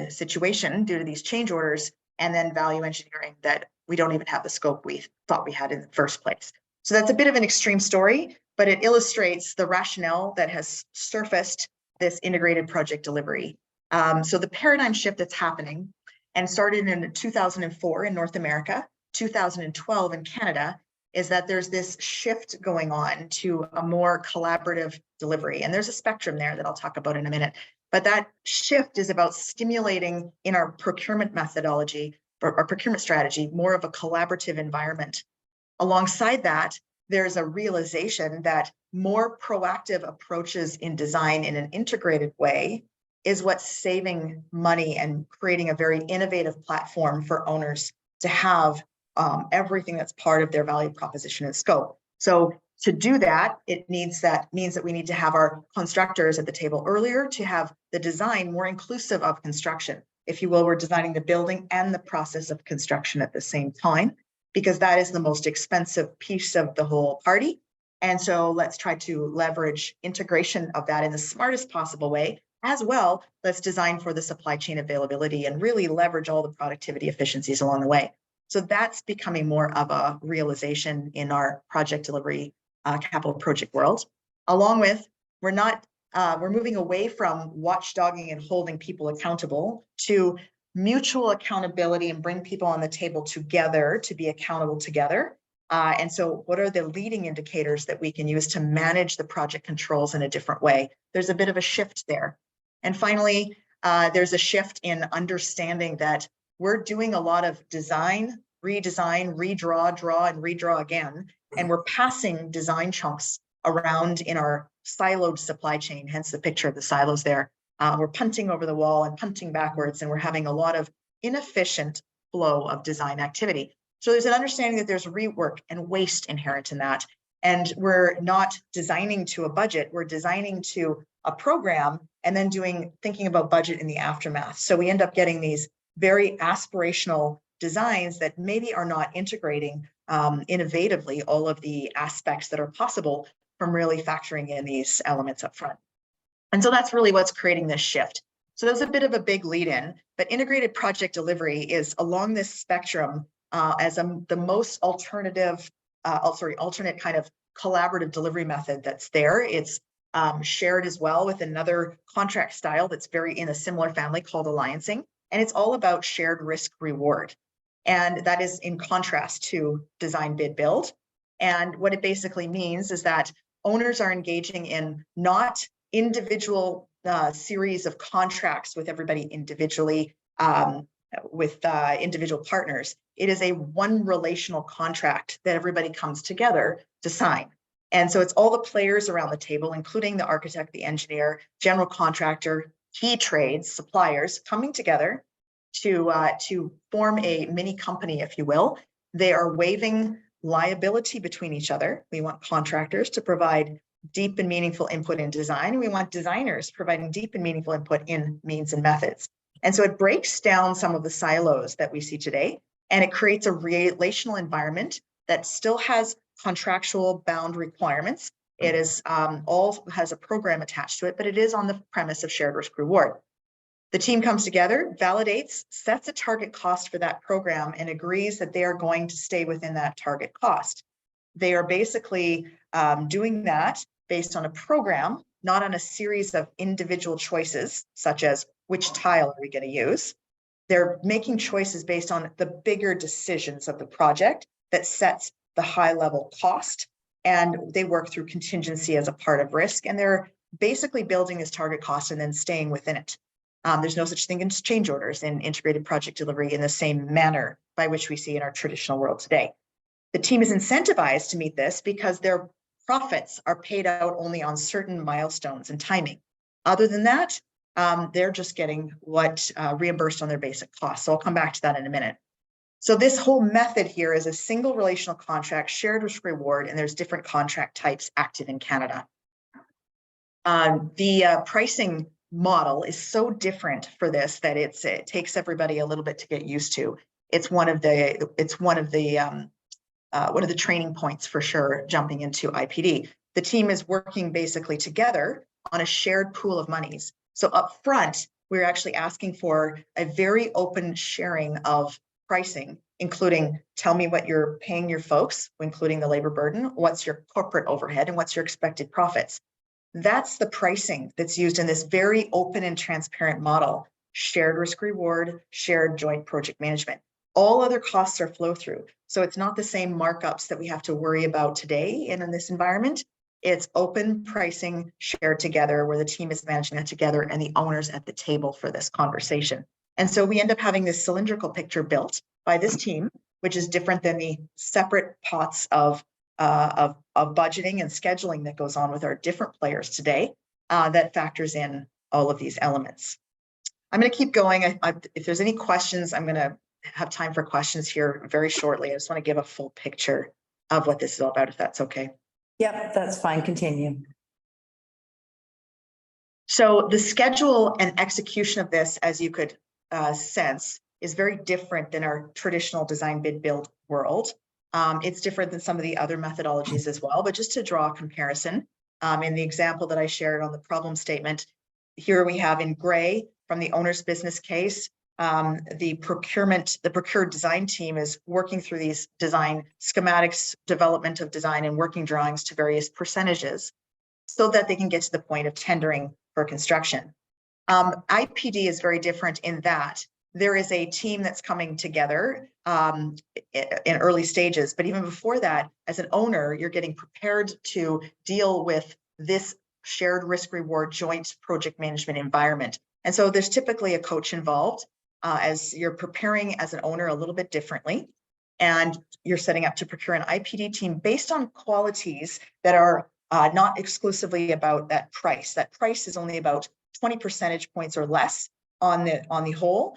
situation due to these change orders, and then value engineering that we don't even have the scope we thought we had in the first place. So that's a bit of an extreme story, but it illustrates the rationale that has surfaced this integrated project delivery. So the paradigm shift that's happening and started in 2004 in North America, 2012 in Canada, is that there's this shift going on to a more collaborative delivery. And there's a spectrum there that I'll talk about in a minute. But that shift is about stimulating in our procurement methodology or our procurement strategy, more of a collaborative environment. Alongside that, there's a realization that more proactive approaches in design in an integrated way is what's saving money and creating a very innovative platform for owners to have everything that's part of their value proposition and scope. So to do that, means that we need to have our constructors at the table earlier to have the design more inclusive of construction. If you will, we're designing the building and the process of construction at the same time, because that is the most expensive piece of the whole party. And so let's try to leverage integration of that in the smartest possible way. As well, let's design for the supply chain availability and really leverage all the productivity efficiencies along the way. So that's becoming more of a realization in our project delivery capital project world. Along with, we're moving away from watchdogging and holding people accountable to mutual accountability and bring people on the table together to be accountable together. And so what are the leading indicators that we can use to manage the project controls in a different way? There's a bit of a shift there. And finally, there's a shift in understanding that we're doing a lot of design, redesign, redraw, draw, and redraw again. And we're passing design chunks around in our siloed supply chain, hence the picture of the silos there. We're punting over the wall and punting backwards, and we're having a lot of inefficient flow of design activity. So there's an understanding that there's rework and waste inherent in that. And we're not designing to a budget, we're designing to a program and then thinking about budget in the aftermath. So we end up getting these very aspirational designs that maybe are not integrating innovatively all of the aspects that are possible from really factoring in these elements up front. And so that's really what's creating this shift. So there's a bit of a big lead in, but integrated project delivery is along this spectrum as the most alternate kind of collaborative delivery method that's there. It's shared as well with another contract style that's very in a similar family called alliancing. And it's all about shared risk reward. And that is in contrast to design, bid, build. And what it basically means is that owners are engaging in not individual series of contracts with everybody individually, with individual partners. It is a one relational contract that everybody comes together to sign. And so it's all the players around the table, including the architect, the engineer, general contractor, key trades, suppliers coming together to form a mini company, if you will. They are waiving liability between each other. We want contractors to provide deep and meaningful input in design. We want designers providing deep and meaningful input in means and methods. And so it breaks down some of the silos that we see today, and it creates a relational environment that still has contractual bound requirements. It is all has a program attached to it, but it is on the premise of shared risk reward. The team comes together, validates, sets a target cost for that program, and agrees that they are going to stay within that target cost. They are basically doing that based on a program, not on a series of individual choices, such as which tile are we going to use? They're making choices based on the bigger decisions of the project that sets the high level cost. And they work through contingency as a part of risk. And they're basically building this target cost and then staying within it. There's no such thing as change orders in integrated project delivery in the same manner by which we see in our traditional world today. The team is incentivized to meet this because their profits are paid out only on certain milestones and timing. Other than that, they're just getting what reimbursed on their basic costs. So I'll come back to that in a minute. So this whole method here is a single relational contract, shared risk reward, and there's different contract types active in Canada. The pricing model is so different for this that it takes everybody a little bit to get used to. It's one of the training points for sure, jumping into IPD. The team is working basically together on a shared pool of monies. So up front, we're actually asking for a very open sharing of pricing, including tell me what you're paying your folks, including the labor burden, what's your corporate overhead, and what's your expected profits. That's the pricing that's used in this very open and transparent model, shared risk reward, shared joint project management. All other costs are flow through. So it's not the same markups that we have to worry about today in this environment. It's open pricing shared together where the team is managing it together and the owners at the table for this conversation. And so we end up having this cylindrical picture built by this team, which is different than the separate pots of budgeting and scheduling that goes on with our different players today that factors in all of these elements. I'm going to keep going. If there's any questions, I'm going to have time for questions here very shortly. I just want to give a full picture of what this is all about, if that's okay. Yep, that's fine. Continue. So the schedule and execution of this, as you could sense, is very different than our traditional design bid build world. It's different than some of the other methodologies as well, but just to draw a comparison, in the example that I shared on the problem statement, here we have in gray from the owner's business case, the procured design team is working through these design schematics, development of design and working drawings to various percentages so that they can get to the point of tendering for construction. IPD is very different in that there is a team that's coming together in early stages, but even before that, as an owner, you're getting prepared to deal with this shared risk reward joint project management environment. And so there's typically a coach involved as you're preparing as an owner a little bit differently. And you're setting up to procure an IPD team based on qualities that are not exclusively about that price. That price is only about 20 percentage points or less on the whole.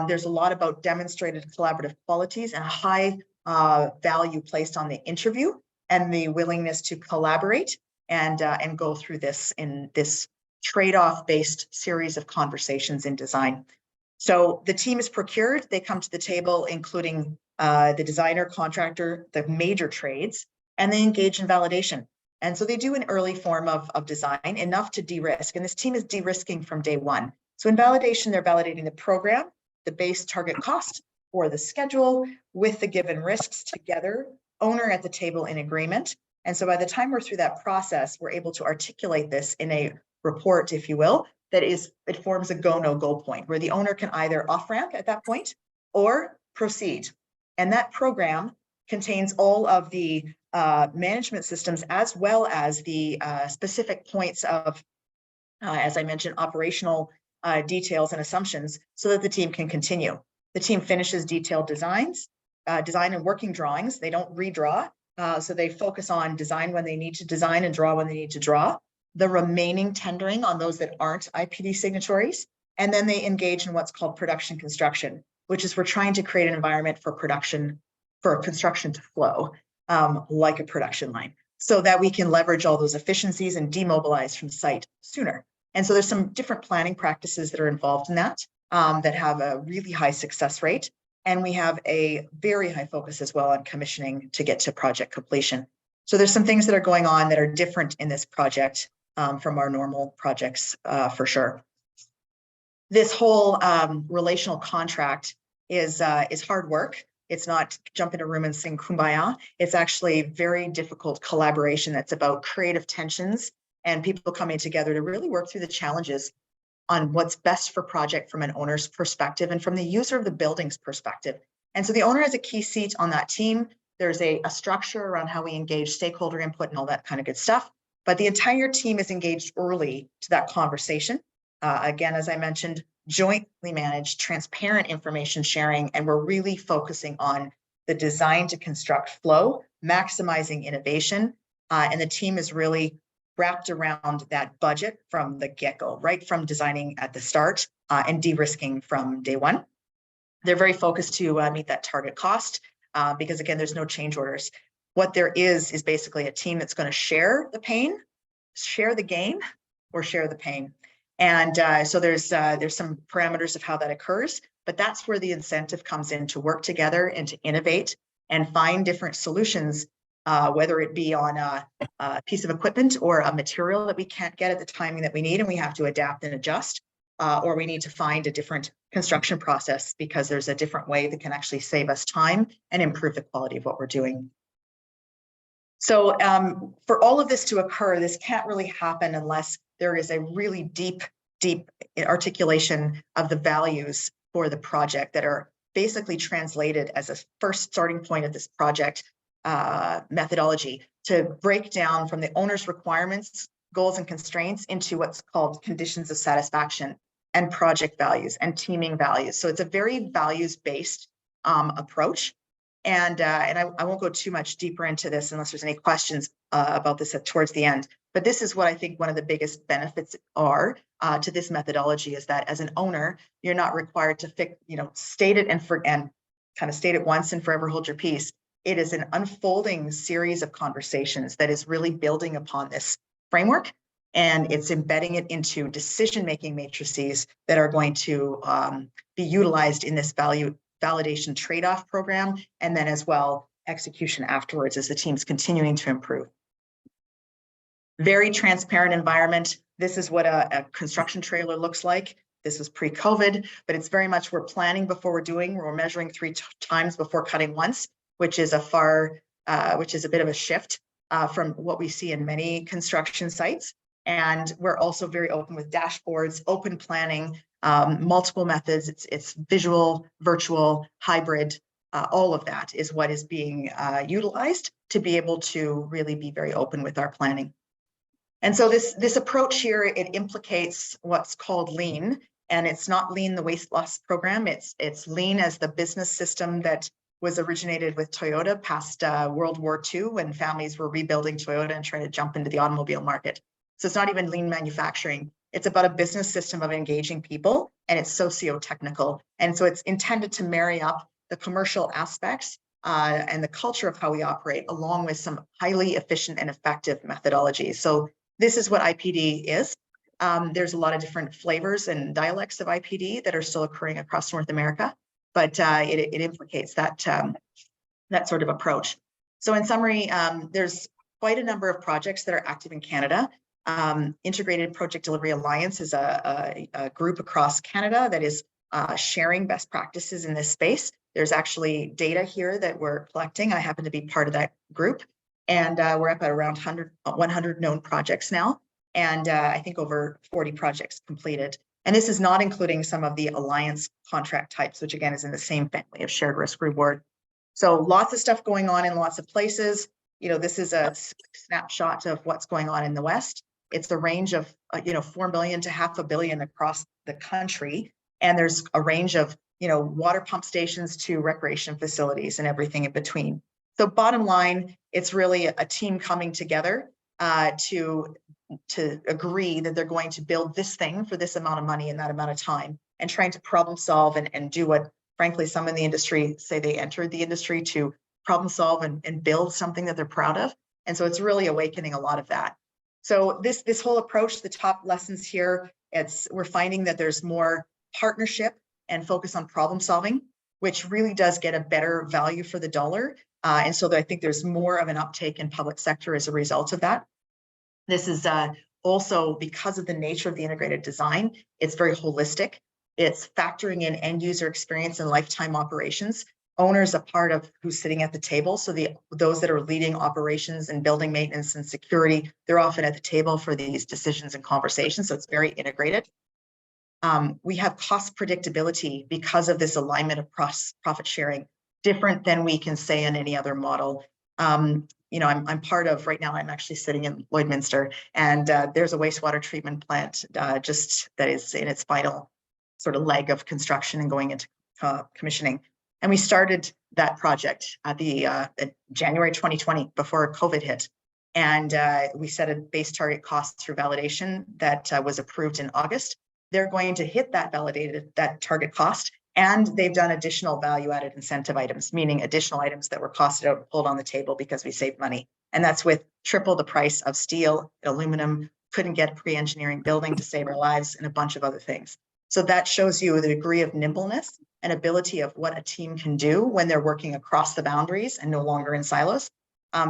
There's a lot about demonstrated collaborative qualities and high value placed on the interview and the willingness to collaborate and go through this in this trade-off based series of conversations in design. So the team is procured, they come to the table, including the designer, contractor, the major trades, and they engage in validation. And so they do an early form of design, enough to de-risk. And this team is de-risking from day one. So in validation, they're validating the program, the base target cost, or the schedule with the given risks together, owner at the table in agreement. And so by the time we're through that process, we're able to articulate this in a report, if you will, that is, it forms a go, no go point where the owner can either off ramp at that point or proceed. And that program contains all of the management systems as well as the specific points of, as I mentioned, operational details and assumptions so that the team can continue. The team finishes detailed designs, design and working drawings. They don't redraw. So they focus on design when they need to design and draw when they need to draw. The remaining tendering on those that aren't IPD signatories. And then they engage in what's called production construction, which is we're trying to create an environment for production, for construction to flow like a production line so that we can leverage all those efficiencies and demobilize from site sooner. And so there's some different planning practices that are involved in that that have a really high success rate. And we have a very high focus as well on commissioning to get to project completion. So there's some things that are going on that are different in this project from our normal projects for sure. This whole relational contract is hard work. It's not jump in a room and sing Kumbaya. It's actually very difficult collaboration that's about creative tensions and people coming together to really work through the challenges on what's best for project from an owner's perspective and from the user of the building's perspective. And so the owner has a key seat on that team. There's a structure around how we engage stakeholder input and all that kind of good stuff. But the entire team is engaged early to that conversation. Again, as I mentioned, jointly managed, transparent information sharing, and we're really focusing on the design to construct flow, maximizing innovation. And the team is really wrapped around that budget from the get-go, right from designing at the start and de-risking from day one. They're very focused to meet that target cost because again, there's no change orders. What there is basically a team that's going to share the pain, share the gain, or share the pain. And so there's some parameters of how that occurs, but that's where the incentive comes in to work together and to innovate and find different solutions, whether it be on a piece of equipment or a material that we can't get at the timing that we need and we have to adapt and adjust, or we need to find a different construction process because there's a different way that can actually save us time and improve the quality of what we're doing. So for all of this to occur, this can't really happen unless there is a really deep articulation of the values for the project that are basically translated as a first starting point of this project methodology to break down from the owner's requirements, goals and constraints into what's called conditions of satisfaction and project values and teaming values. So it's a very values-based approach. And I won't go too much deeper into this unless there's any questions about this towards the end. But this is what I think one of the biggest benefits are to this methodology is that as an owner, you're not required to state it and kind of state it once and forever hold your peace. It is an unfolding series of conversations that is really building upon this framework, and it's embedding it into decision-making matrices that are going to be utilized in this validation trade-off program, and then as well execution afterwards as the team's continuing to improve. Very transparent environment. This is what a construction trailer looks like. This was pre-COVID, but it's very much we're planning before we're doing. We're measuring 3 times before cutting once, which is a bit of a shift from what we see in many construction sites. And we're also very open with dashboards, open planning, multiple methods. It's visual, virtual, hybrid. All of that is what is being utilized to be able to really be very open with our planning. And so this approach here, it implicates what's called lean, and it's not lean the waste loss program. It's lean as the business system that was originated with Toyota past World War II when families were rebuilding Toyota and trying to jump into the automobile market. So it's not even lean manufacturing. It's about a business system of engaging people, and it's socio-technical. And so it's intended to marry up the commercial aspects and the culture of how we operate, along with some highly efficient and effective methodologies. So this is what IPD is. There's a lot of different flavors and dialects of IPD that are still occurring across North America, but it implicates that sort of approach. So in summary, there's quite a number of projects that are active in Canada. Integrated Project Delivery Alliance is a group across Canada that is sharing best practices in this space. There's actually data here that we're collecting. I happen to be part of that group, and we're up at around 100 known projects now, and I think over 40 projects completed. And this is not including some of the alliance contract types, which again is in the same family of shared risk reward. So lots of stuff going on in lots of places. This is a snapshot of what's going on in the West. It's a range of, 4 million to $500 million across the country. And there's a range of, water pump stations to recreation facilities and everything in between. So bottom line, it's really a team coming together to agree that they're going to build this thing for this amount of money in that amount of time, and trying to problem solve and do what, frankly, some in the industry say they entered the industry to problem solve and build something that they're proud of. And so it's really awakening a lot of that. So this whole approach, the top lessons here, we're finding that there's more partnership and focus on problem solving, which really does get a better value for the dollar. And so I think there's more of an uptake in public sector as a result of that. This is also because of the nature of the integrated design. It's very holistic. It's factoring in end user experience and lifetime operations. Owners a part of who's sitting at the table. So those that are leading operations and building maintenance and security, they're often at the table for these decisions and conversations. So it's very integrated. We have cost predictability because of this alignment of profit sharing, different than we can say in any other model. You know, I'm part of, right now, I'm actually sitting in Lloydminster, and there's a wastewater treatment plant just that is in its final sort of leg of construction and going into commissioning. And we started that project at January 2020, before COVID hit. And we set a base target cost through validation that was approved in August. They're going to hit that target cost, and they've done additional value-added incentive items, meaning additional items that were costed out, pulled on the table because we saved money. And that's with triple the price of steel, aluminum, couldn't get a pre-engineering building to save our lives, and a bunch of other things. So that shows you the degree of nimbleness and ability of what a team can do when they're working across the boundaries and no longer in silos,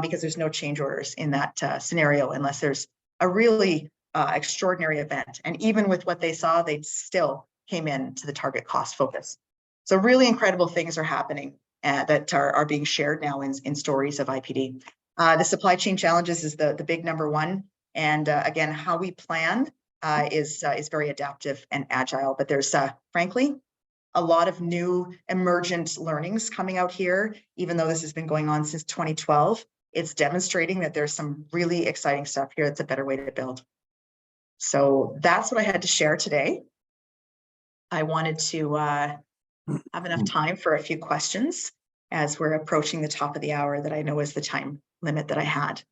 because there's no change orders in that scenario unless there's a really extraordinary event. And even with what they saw, they still came in to the target cost focus. So really incredible things are happening that are being shared now in stories of IPD. The supply chain challenges is the big number one. And again, how we plan is very adaptive and agile, but there's frankly a lot of new emergent learnings coming out here. Even though this has been going on since 2012, it's demonstrating that there's some really exciting stuff here. That's a better way to build. So that's what I had to share today. I wanted to have enough time for a few questions as we're approaching the top of the hour that I know is the time limit that I had.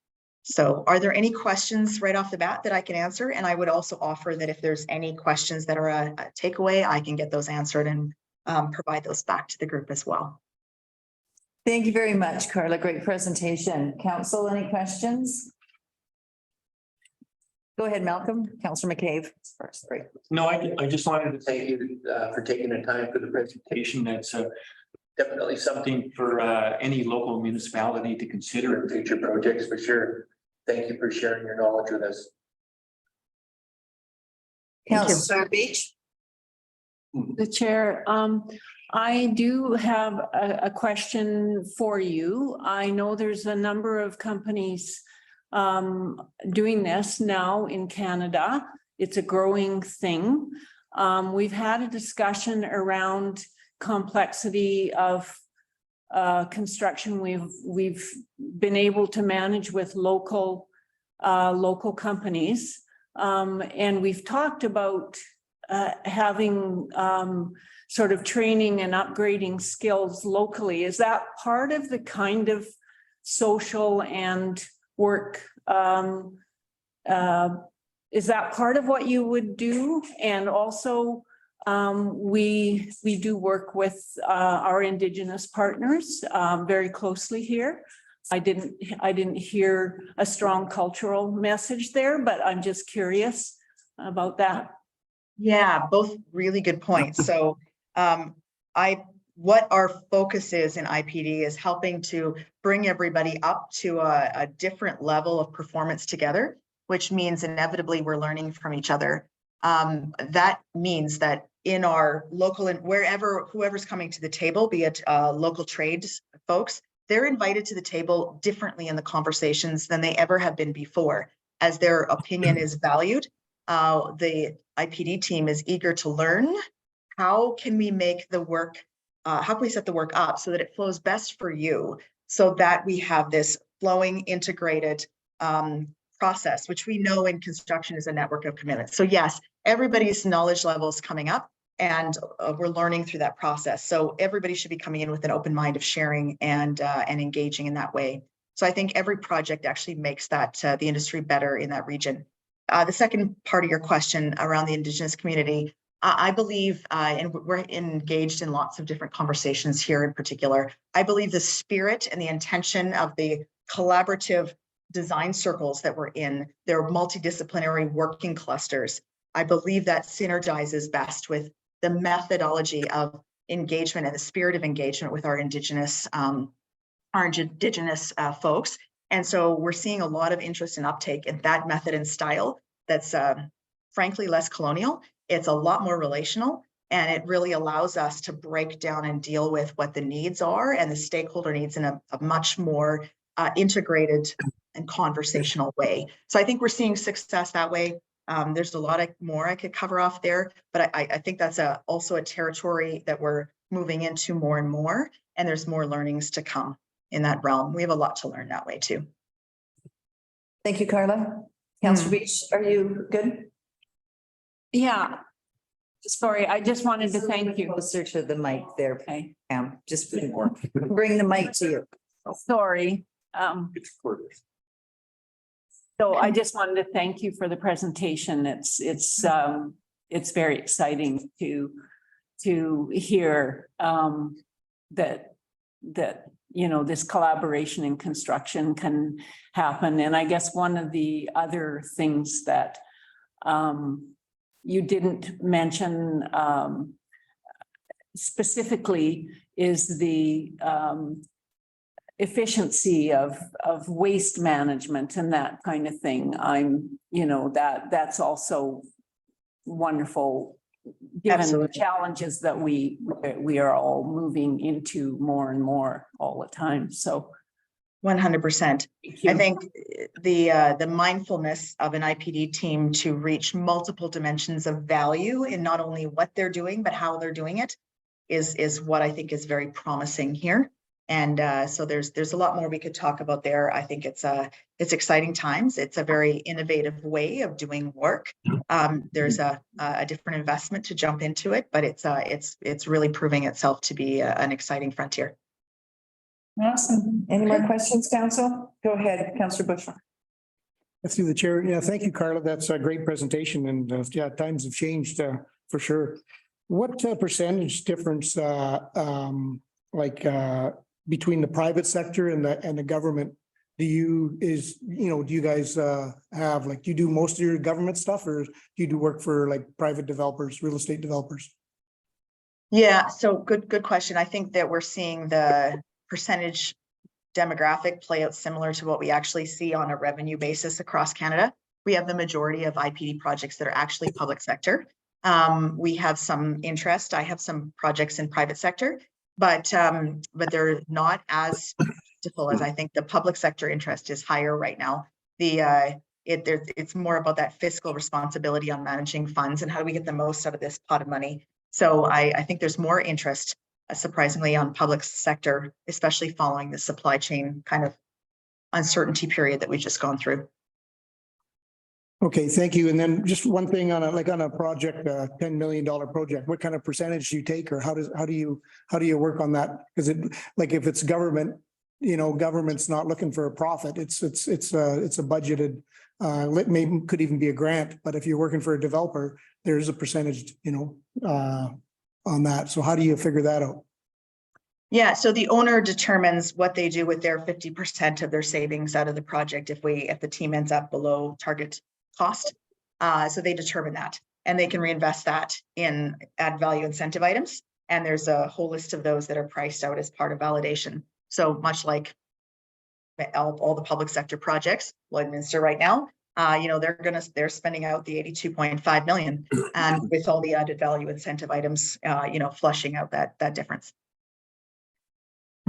So are there any questions right off the bat that I can answer? And I would also offer that if there's any questions that are a takeaway, I can get those answered and provide those back to the group as well. Thank you very much, Carla. Great presentation. Council, any questions? Go ahead, Malcolm. Councillor McCabe first. Great. No, I just wanted to thank you for taking the time for the presentation. That's definitely something for any local municipality to consider in future projects, for sure. Thank you for sharing your knowledge with us. Councillor Beach. The chair, I do have a question for you. I know there's a number of companies doing this now in Canada. It's a growing thing. We've had a discussion around complexity of construction we've been able to manage with local companies, and we've talked about having sort of training and upgrading skills locally. Is that part of the kind of social and work? Is that part of what you would do? And also, we do work with our Indigenous partners very closely here. I didn't hear a strong cultural message there, but I'm just curious about that. Yeah, both really good points. So what our focus is in IPD is helping to bring everybody up to a different level of performance together, which means inevitably we're learning from each other. That means that in our local and whoever's coming to the table, be it local trades folks, they're invited to the table differently in the conversations than they ever have been before, as their opinion is valued. The IPD team is eager to learn how can we make the work, how can we set the work up so that it flows best for you, so that we have this flowing, integrated process, which we know in construction is a network of commitment. So yes, everybody's knowledge level is coming up, and we're learning through that process. So everybody should be coming in with an open mind of sharing and engaging in that way. So I think every project actually makes that the industry better in that region. The second part of your question around the Indigenous community, I believe, and we're engaged in lots of different conversations here in particular, I believe the spirit and the intention of the collaborative design circles that we're in, they're multidisciplinary working clusters. I believe that synergizes best with the methodology of engagement and the spirit of engagement with our Indigenous folks. And so we're seeing a lot of interest and uptake in that method and style that's frankly less colonial. It's a lot more relational, and it really allows us to break down and deal with what the needs are and the stakeholder needs in a much more integrated and conversational way. So I think we're seeing success that way. There's a lot more I could cover off there, but I think that's also a territory that we're moving into more and more, and there's more learnings to come in that realm. We have a lot to learn that way too. Thank you, Carla. Councillor Beach, are you good? Yeah. Sorry, I just wanted to thank you. Closer to the mic there, Okay, Pam. Just bring the mic to you. sorry. It's quarters. So I just wanted to thank you for the presentation. It's very exciting to hear that you know, this collaboration in construction can happen. And I guess one of the other things that you didn't mention specifically is the efficiency of waste management and that kind of thing. You know, that's also wonderful, given the Absolutely. challenges that we are all moving into more and more all the time. So 100%. thank you. I think the mindfulness of an IPD team to reach multiple dimensions of value in not only what they're doing, but how they're doing it is what I think is very promising here. And so there's a lot more we could talk about there. I think it's exciting times. It's a very innovative way of doing work. There's a different investment to jump into it, but it's really proving itself to be an exciting frontier. Awesome. Any more questions, council? Go ahead, Councillor Bushman. Through the chair. Yeah, thank you, Carla. That's a great presentation and yeah, times have changed for sure. What percentage difference between the private sector and the government do you guys have? Like, do you do most of your government stuff, or do you do work for like private developers, real estate developers? Yeah, so good question. I think that we're seeing the percentage demographic play out similar to what we actually see on a revenue basis across Canada. We have the majority of IPD projects that are actually public sector. We have some interest. I have some projects in private sector, but they're not as plentiful as I think the public sector interest is higher right now. It's more about that fiscal responsibility on managing funds and how do we get the most out of this pot of money. So I think there's more interest, surprisingly, on public sector, especially following the supply chain kind of uncertainty period that we've just gone through. Okay, thank you. And then just one thing on a project, $10 million project, what kind of percentage do you take, or how do you work on that? Because if it's government, you know, government's not looking for a profit. It's a budgeted, maybe could even be a grant, but if you're working for a developer, there's a percentage, you know, on that. So how do you figure that out? Yeah, so the owner determines what they do with their 50% of their savings out of the project if the team ends up below target cost. So they determine that, and they can reinvest that in add value incentive items. And there's a whole list of those that are priced out as part of validation. So much like all the public sector projects, Lloydminster right now, you know, they're spending out the 82.5 million, and with all the added value incentive items, you know, flushing out that difference.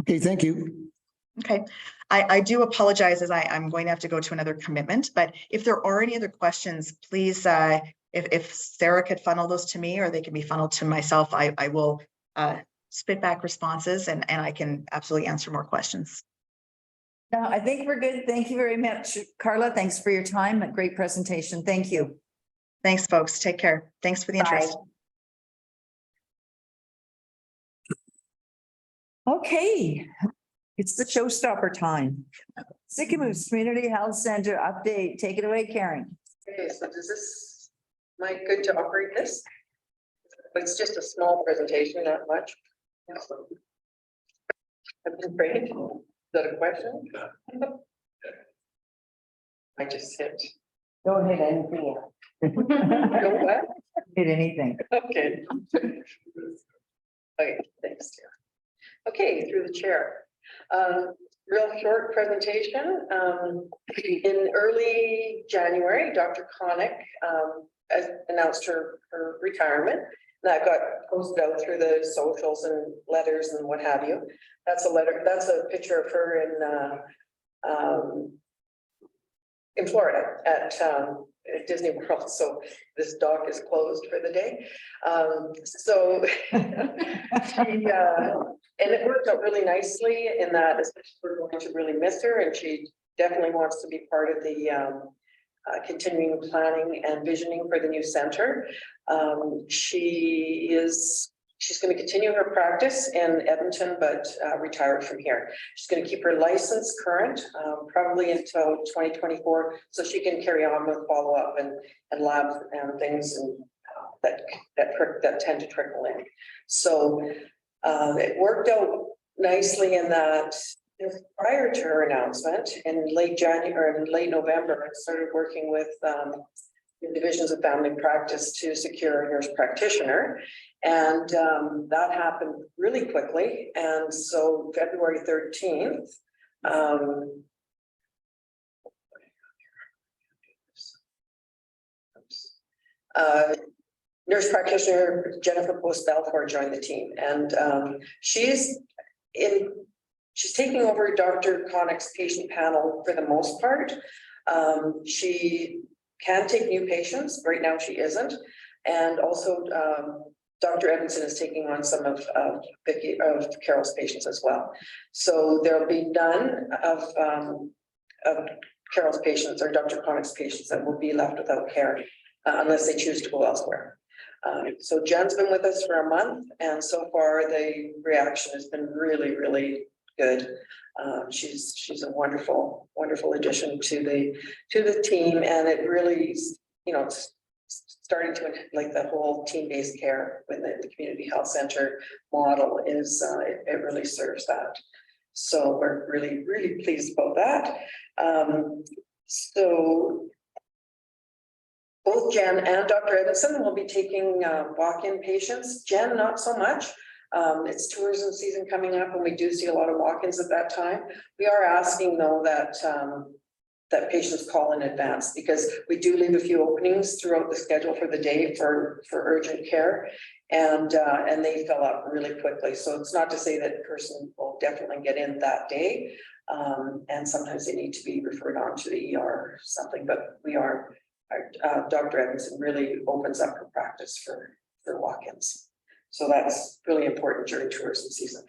Okay, thank you. Okay, I do apologize as I'm going to have to go to another commitment, but if there are any other questions, please, if Sarah could funnel those to me, or they can be funneled to myself, I will spit back responses and I can absolutely answer more questions. No, I think we're good. Thank you very much, Carla. Thanks for your time. A great presentation. Thank you. Thanks, folks. Take care. Thanks for the interest. Okay, it's the showstopper time. Sycamoose Community Health Center update. Take it away, Karen. Okay, so am I good to operate this? It's just a small presentation, not much. I've been trained. Is that a question? I just hit. Don't hit anything. Go what? Hit anything. Okay. Okay, thanks, dear. Okay, through the chair. Real short presentation. In early January, Dr. Connick announced her retirement. That got posted out through the socials and letters and what have you. That's a picture of her in in Florida at Disney World. So this dock is closed for the day. So she, and it worked out really nicely in that especially we're going to really miss her, and she definitely wants to be part of the continuing planning and visioning for the new center. She's going to continue her practice in Edmonton, but retired from here. She's going to keep her license current, probably until 2024, so she can carry on with follow-up and lab and things and that tend to trickle in. So it worked out nicely in that prior to her announcement in late January or in late November, I started working with the divisions of family practice to secure a nurse practitioner. And that happened really quickly. And so February 13th, nurse practitioner Jennifer Post-Balfour joined the team. And she's taking over Dr. Connick's patient panel for the most part. She can take new patients. Right now she isn't. And also Dr. Edmondson is taking on some of Carol's patients as well. So there'll be none of Carol's patients or Dr. Connick's patients that will be left without care unless they choose to go elsewhere. So Jen's been with us for a month, and so far the reaction has been really, really good. She's a wonderful, wonderful addition to the team, and it really, it's starting to like the whole team-based care with the community health center model is it really serves that. So we're really, really pleased about that. So both Jen and Dr. Edmondson will be taking walk-in patients. Jen, not so much. It's tourism season coming up, and we do see a lot of walk-ins at that time. We are asking though that that patients call in advance, because we do leave a few openings throughout the schedule for the day for urgent care, and they fill up really quickly. So it's not to say that a person will definitely get in that day, and sometimes they need to be referred on to the ER or something. But we are, Dr. Edmondson really opens up her practice for walk-ins. So that's really important during tourism season.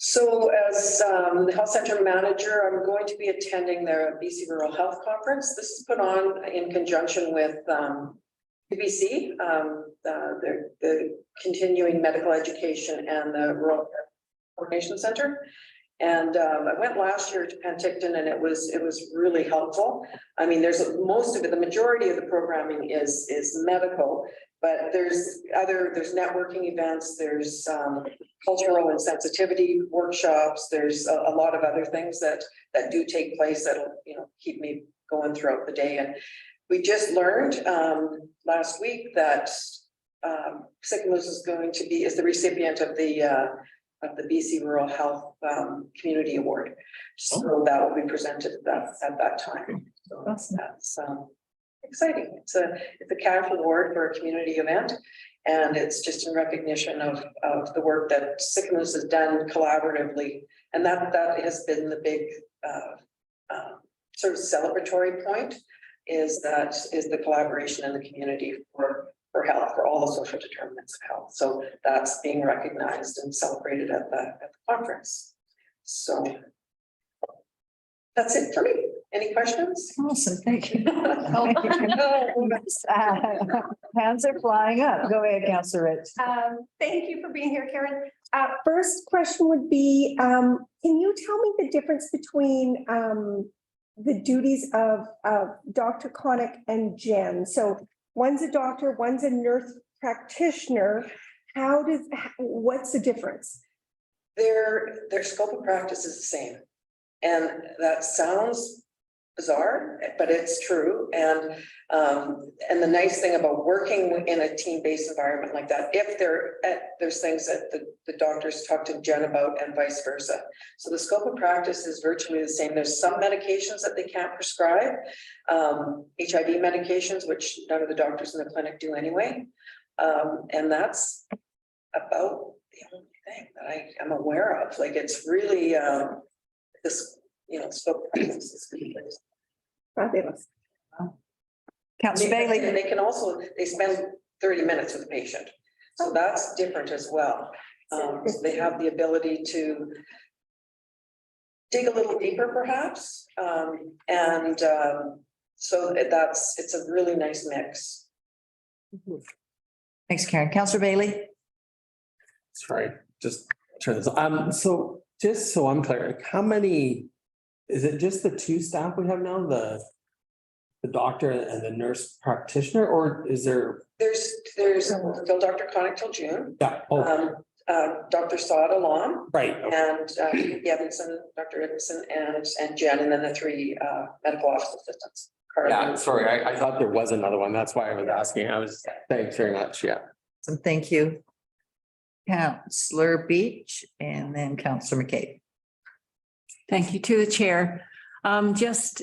So as the health center manager, I'm going to be attending the BC Rural Health Conference. This is put on in conjunction with BC, the Continuing Medical Education and the Rural Coordination Center. And I went last year to Penticton, and it was really helpful. I mean, there's most of it, the majority of the programming is medical, but there's networking events, there's cultural and sensitivity workshops, there's a lot of other things that do take place that'll keep me going throughout the day. And we just learned last week that Sycamoose is the recipient of the BC Rural Health Community Award. So that will be presented at that time. So that's exciting. It's a cash award for a community event, and it's just in recognition of the work that Sycamoose has done collaboratively, and that has been the big sort of celebratory point is the collaboration in the community for health, for all the social determinants of health. So that's being recognized and celebrated at the conference. So that's it for me. Any questions? Awesome, thank you. Hands are flying up. Go ahead, Councillor Rich. Thank you for being here, Karen. First question would be, can you tell me the difference between the duties of Dr. Connick and Jen? So one's a doctor, one's a nurse practitioner. What's the difference? Their scope of practice is the same. And that sounds bizarre, but it's true. And the nice thing about working in a team-based environment like that, if there's things that the doctors talk to Jen about and vice versa. So the scope of practice is virtually the same. There's some medications that they can't prescribe, HIV medications, which none of the doctors in the clinic do anyway. And that's about the only thing that I am aware of. Like, it's really this, scope practices. Fabulous. Councillor Bailey. And they can also, they spend 30 minutes with the patient. So that's different as well. So they have the ability to dig a little deeper perhaps. So it's a really nice mix. Thanks, Karen. Councillor Bailey. Sorry, just turn this, so just so I'm clear, like, how many, is it just the two staff we have now, the doctor and the nurse practitioner, or is there? There's still Dr. Connick till June. Yeah, Dr. Saad Alam. right, And Dr. Evanson and Jen, and then the three medical office assistants. yeah, sorry, I thought there was another one, that's why I was asking, thanks very much, yeah. So thank you. Councillor Beach and then Councillor McCabe. Thank you to the chair. Just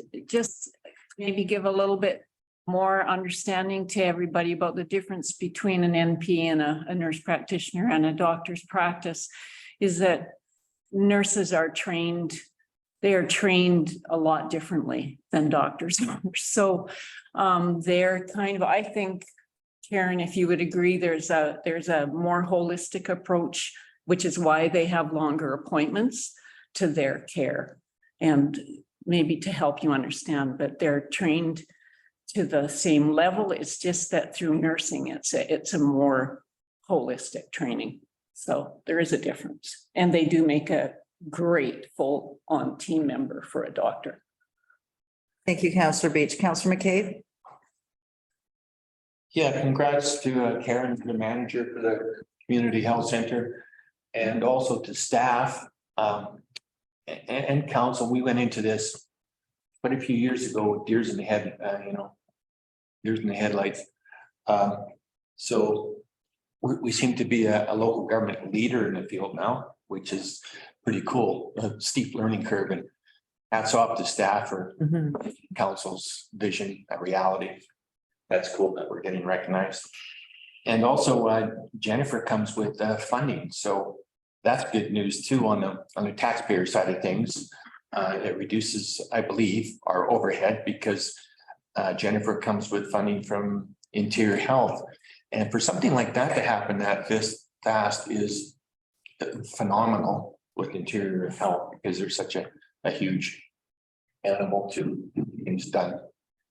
maybe give a little bit more understanding to everybody about the difference between an NP and a nurse practitioner and a doctor's practice is that nurses are trained, they are trained a lot differently than doctors are. So they're kind of, I think, Karen, if you would agree, there's a more holistic approach, which is why they have longer appointments to their care. And maybe to help you understand, but they're trained to the same level. It's just that through nursing, it's a more holistic training. So there is a difference. And they do make a great full-on team member for a doctor. Thank you, Councillor Beach. Councillor McCabe. Yeah, congrats to Karen, the manager for the community health center, and also to staff and council. We went into this quite a few years ago with deers in the head, deers in the headlights. So we seem to be a local government leader in the field now, which is pretty cool. A steep learning curve, and hats off to staff for council's vision, a reality. That's cool that we're getting recognized. And also Jennifer comes with funding. So that's good news too on the taxpayer side of things. It reduces, I believe, our overhead because Jennifer comes with funding from Interior Health. And for something like that to happen that this fast is phenomenal with Interior Health because there's such a huge animal to things done.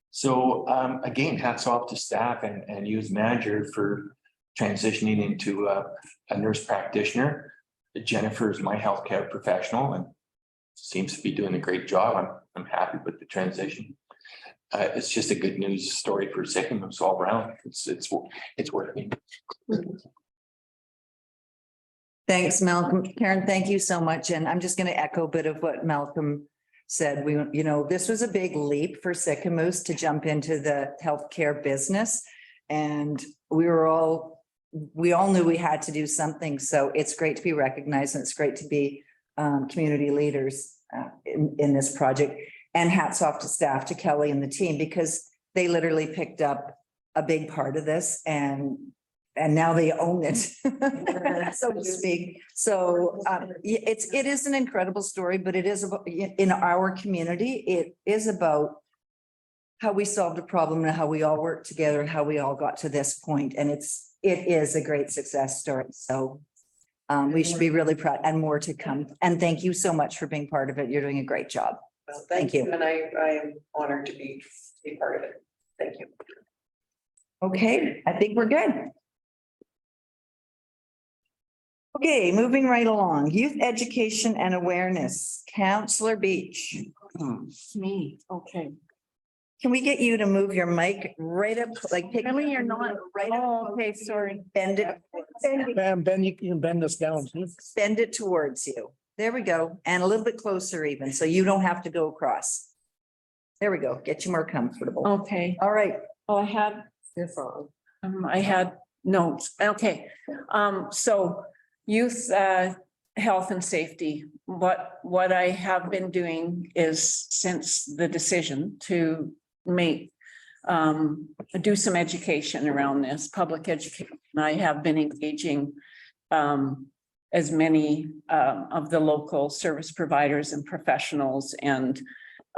So again, hats off to staff and you as manager for transitioning into a nurse practitioner. Jennifer is my healthcare professional and seems to be doing a great job. I'm happy with the transition. It's just a good news story for Sycamores all around. It's working. Thanks, Malcolm. Karen, thank you so much. And I'm just going to echo a bit of what Malcolm said. This was a big leap for Sycamores to jump into the healthcare business. And we all knew we had to do something. So it's great to be recognized and it's great to be community leaders in this project. And hats off to staff, to Kelly and the team, because they literally picked up a big part of this and now they own it, so to speak. So it is an incredible story, but it is about, in our community, it is about how we solved a problem and how we all worked together and how we all got to this point. And it is a great success story. So we should be really proud, and more to come. And thank you so much for being part of it. You're doing a great job. Well, thank you. And I am honored to be part of it. Thank you. Okay, I think we're good. Okay, moving right along. Youth education and awareness. Councillor Beach. Me, okay. Can we get you to move your mic right up, like pick? Really, you're not right up. up. Okay, sorry. Bend it. Ben, you can bend this down. Bend it towards you. There we go. And a little bit closer even, so you don't have to go across. There we go. Get you more comfortable. Okay. All right. Oh, I had notes. Okay. So youth health and safety. What I have been doing is, since the decision to do some education around this, public education, I have been engaging as many of the local service providers and professionals and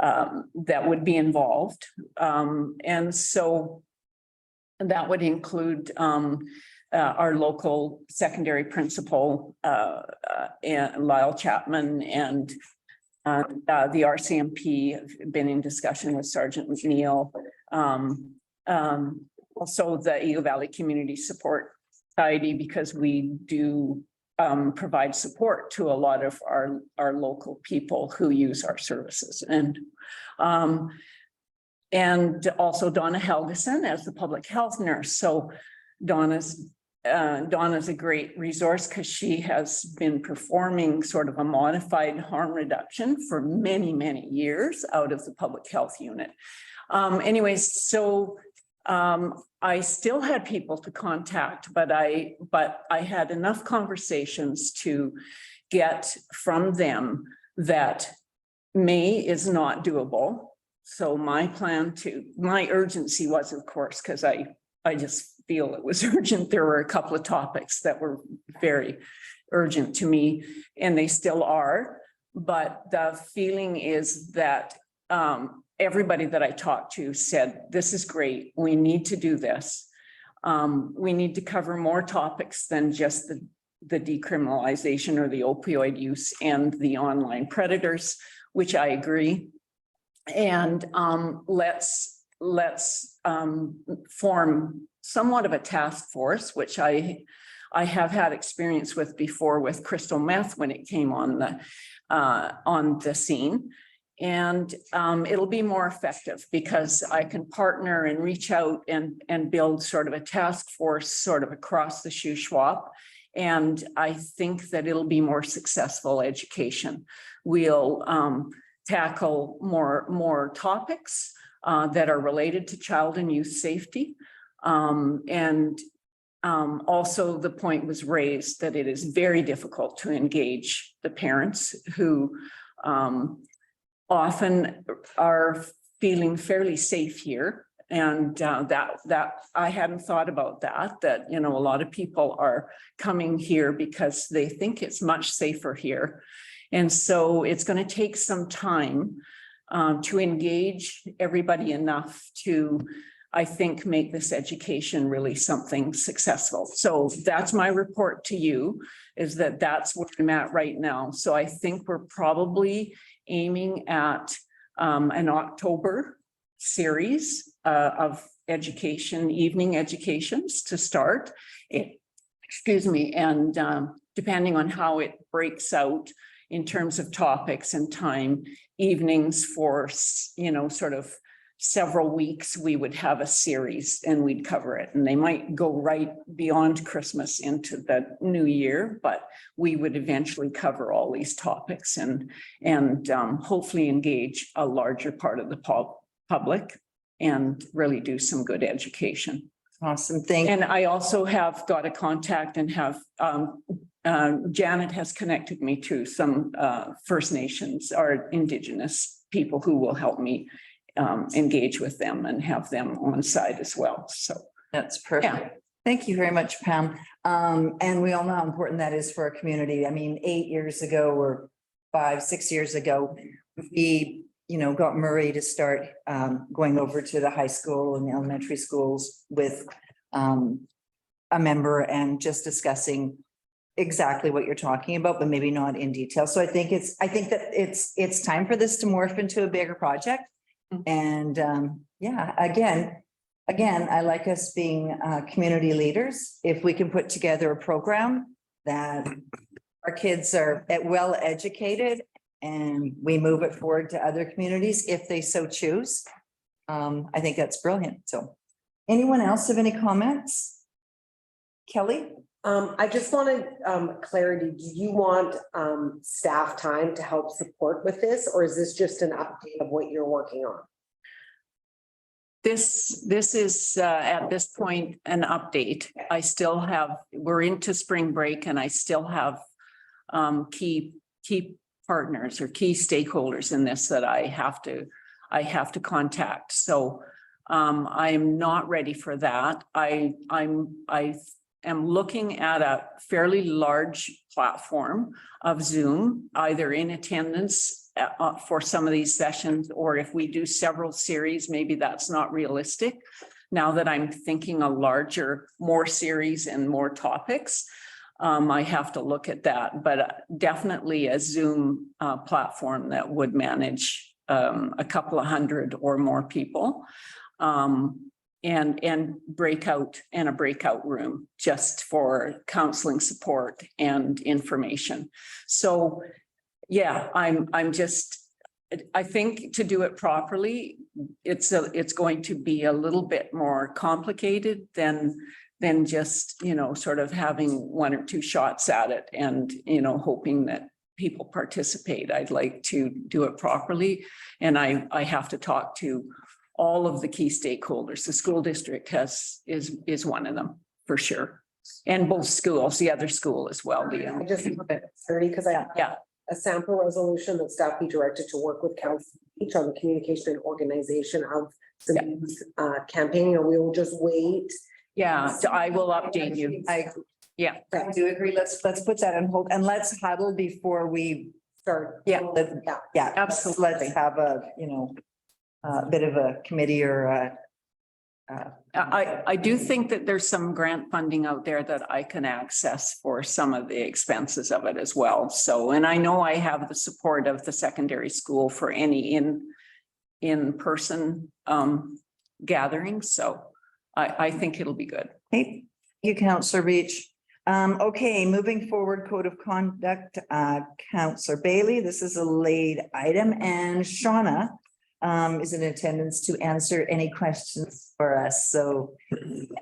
that would be involved. And so that would include our local secondary principal, and Lyle Chapman, and the RCMP. Have been in discussion with Sergeant McNeil. Also the Eagle Valley Community Support Society, because we do provide support to a lot of our local people who use our services. And also Donna Helgeson as the public health nurse. So Donna's a great resource because she has been performing sort of a modified harm reduction for many, many years out of the public health unit. Anyways, so I still had people to contact, but I had enough conversations to get from them that May is not doable. So my urgency was, of course, because I just feel it was urgent. There were a couple of topics that were very urgent to me, and they still are. But the feeling is that everybody that I talked to said, this is great. We need to do this. We need to cover more topics than just the decriminalization or the opioid use and the online predators, which I agree. And let's form somewhat of a task force, which I have had experience with before with crystal meth when it came on the scene. And it'll be more effective because I can partner and reach out and build sort of a task force sort of across the Shuswap. And I think that it'll be more successful education. We'll tackle more topics that are related to child and youth safety. Also the point was raised that it is very difficult to engage the parents who often are feeling fairly safe here. And that I hadn't thought about that, you know, a lot of people are coming here because they think it's much safer here. And so it's going to take some time to engage everybody enough to, I think, make this education really something successful. So that's my report to you, is that that's where I'm at right now. So I think we're probably aiming at an October series of education, evening educations to start. Excuse me. And depending on how it breaks out in terms of topics and time, evenings for, you know, sort of several weeks, we would have a series and we'd cover it. And they might go right beyond Christmas into the new year, but we would eventually cover all these topics and hopefully engage a larger part of the public and really do some good education. Awesome, thank you. And I also have got a contact and have Janet has connected me to some First Nations or Indigenous people who will help me engage with them and have them on site as well. So that's perfect. Yeah. Thank you very much, Pam. And we all know how important that is for our community. I mean, 8 years ago or 5-6 years ago, we, you know, got Murray to start going over to the high school and the elementary schools with a member and just discussing exactly what you're talking about, but maybe not in detail. So I think that it's time for this to morph into a bigger project. And yeah, again, I like us being community leaders. If we can put together a program that our kids are well educated and we move it forward to other communities if they so choose, I think that's brilliant. So anyone else have any comments? Kelly? I just wanted clarity. Do you want staff time to help support with this, or is this just an update of what you're working on? This is at this point an update. I still have, we're into spring break and I still have key partners or key stakeholders in this that I have to contact. So I am not ready for that. I am looking at a fairly large platform of Zoom, either in attendance for some of these sessions, or if we do several series, maybe that's not realistic. Now that I'm thinking a larger, more series and more topics, I have to look at that, but definitely a Zoom platform that would manage a couple of hundred or more people. And breakout and a breakout room just for counseling support and information. So yeah, I think to do it properly, it's going to be a little bit more complicated than just, sort of having one or two shots at it and, hoping that people participate. I'd like to do it properly. And I have to talk to all of the key stakeholders. The school district is one of them for sure. And both schools, the other school as well. I just, because I have a sample resolution that staff be directed to work with council each on the communication and organization of some campaigning, or we will just wait. Yeah, so I will update you. I do agree. Let's put that on hold and let's huddle before we Start. Yeah. Absolutely. Let's have a bit of a committee or I do think that there's some grant funding out there that I can access for some of the expenses of it as well. So, and I know I have the support of the secondary school for any in-person gatherings. So I think it'll be good. Hey, you Councillor Beach. Okay, moving forward, code of conduct, Councillor Bailey, this is a late item, and Shauna is in attendance to answer any questions for us. So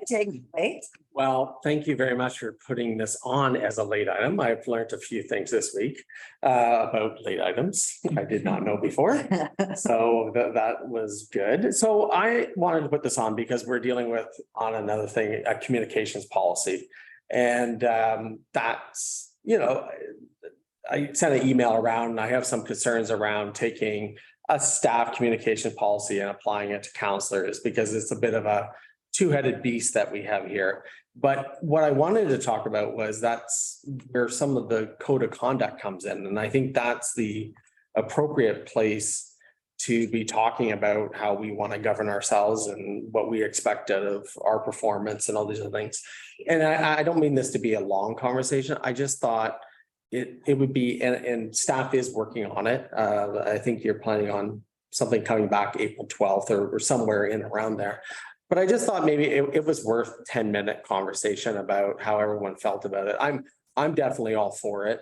take it away. Well, thank you very much for putting this on as a late item. I've learned a few things this week about late items I did not know before. So that was good. So I wanted to put this on because we're dealing with on another thing, a communications policy. And that's, I sent an email around and I have some concerns around taking a staff communication policy and applying it to counselors because it's a bit of a two-headed beast that we have here. But what I wanted to talk about was that's where some of the code of conduct comes in. And I think that's the appropriate place to be talking about how we want to govern ourselves and what we expect out of our performance and all these other things. And I don't mean this to be a long conversation. I just thought it would be, and staff is working on it. I think you're planning on something coming back April 12th or somewhere in around there. But I just thought maybe it was worth a 10-minute conversation about how everyone felt about it. I'm definitely all for it.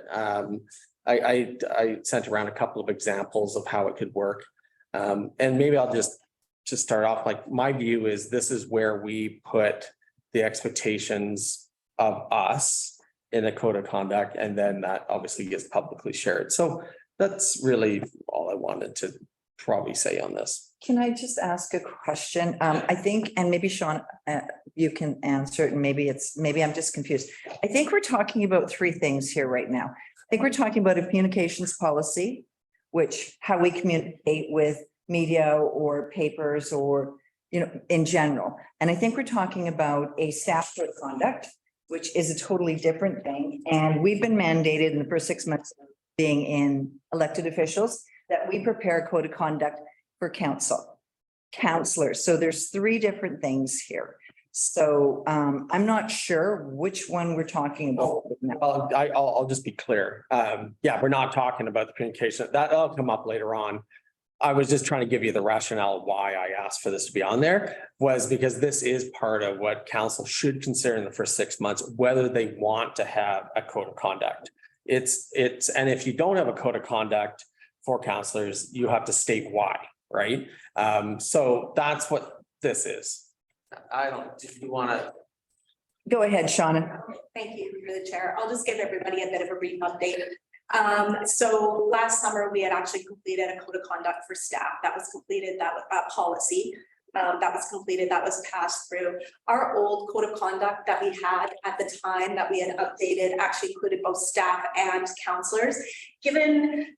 I sent around a couple of examples of how it could work. And maybe I'll just start off, like my view is this is where we put the expectations of us in a code of conduct, and then that obviously gets publicly shared. So that's really all I wanted to probably say on this. Can I just ask a question? I think, and maybe Sean, you can answer it, and maybe I'm just confused. I think we're talking about three things here right now. I think we're talking about a communications policy, which how we communicate with media or papers or, in general. And I think we're talking about a staff code of conduct, which is a totally different thing. And we've been mandated in the first 6 months of being in elected officials that we prepare a code of conduct for counselors. So there's three different things here. So I'm not sure which one we're talking about. Well, I'll just be clear. Yeah, we're not talking about the communication. That'll come up later on. I was just trying to give you the rationale why I asked for this to be on there was because this is part of what council should consider in the first 6 months, whether they want to have a code of conduct. And if you don't have a code of conduct for counselors, you have to state why, right? So that's what this is. If you want to. Go ahead, Shauna. Thank you through the chair. I'll just give everybody a bit of a brief update. So last summer, we had actually completed a code of conduct for staff that was completed, that policy. that was completed, that was passed through. Our old code of conduct that we had at the time that we had updated actually included both staff and counselors. Given,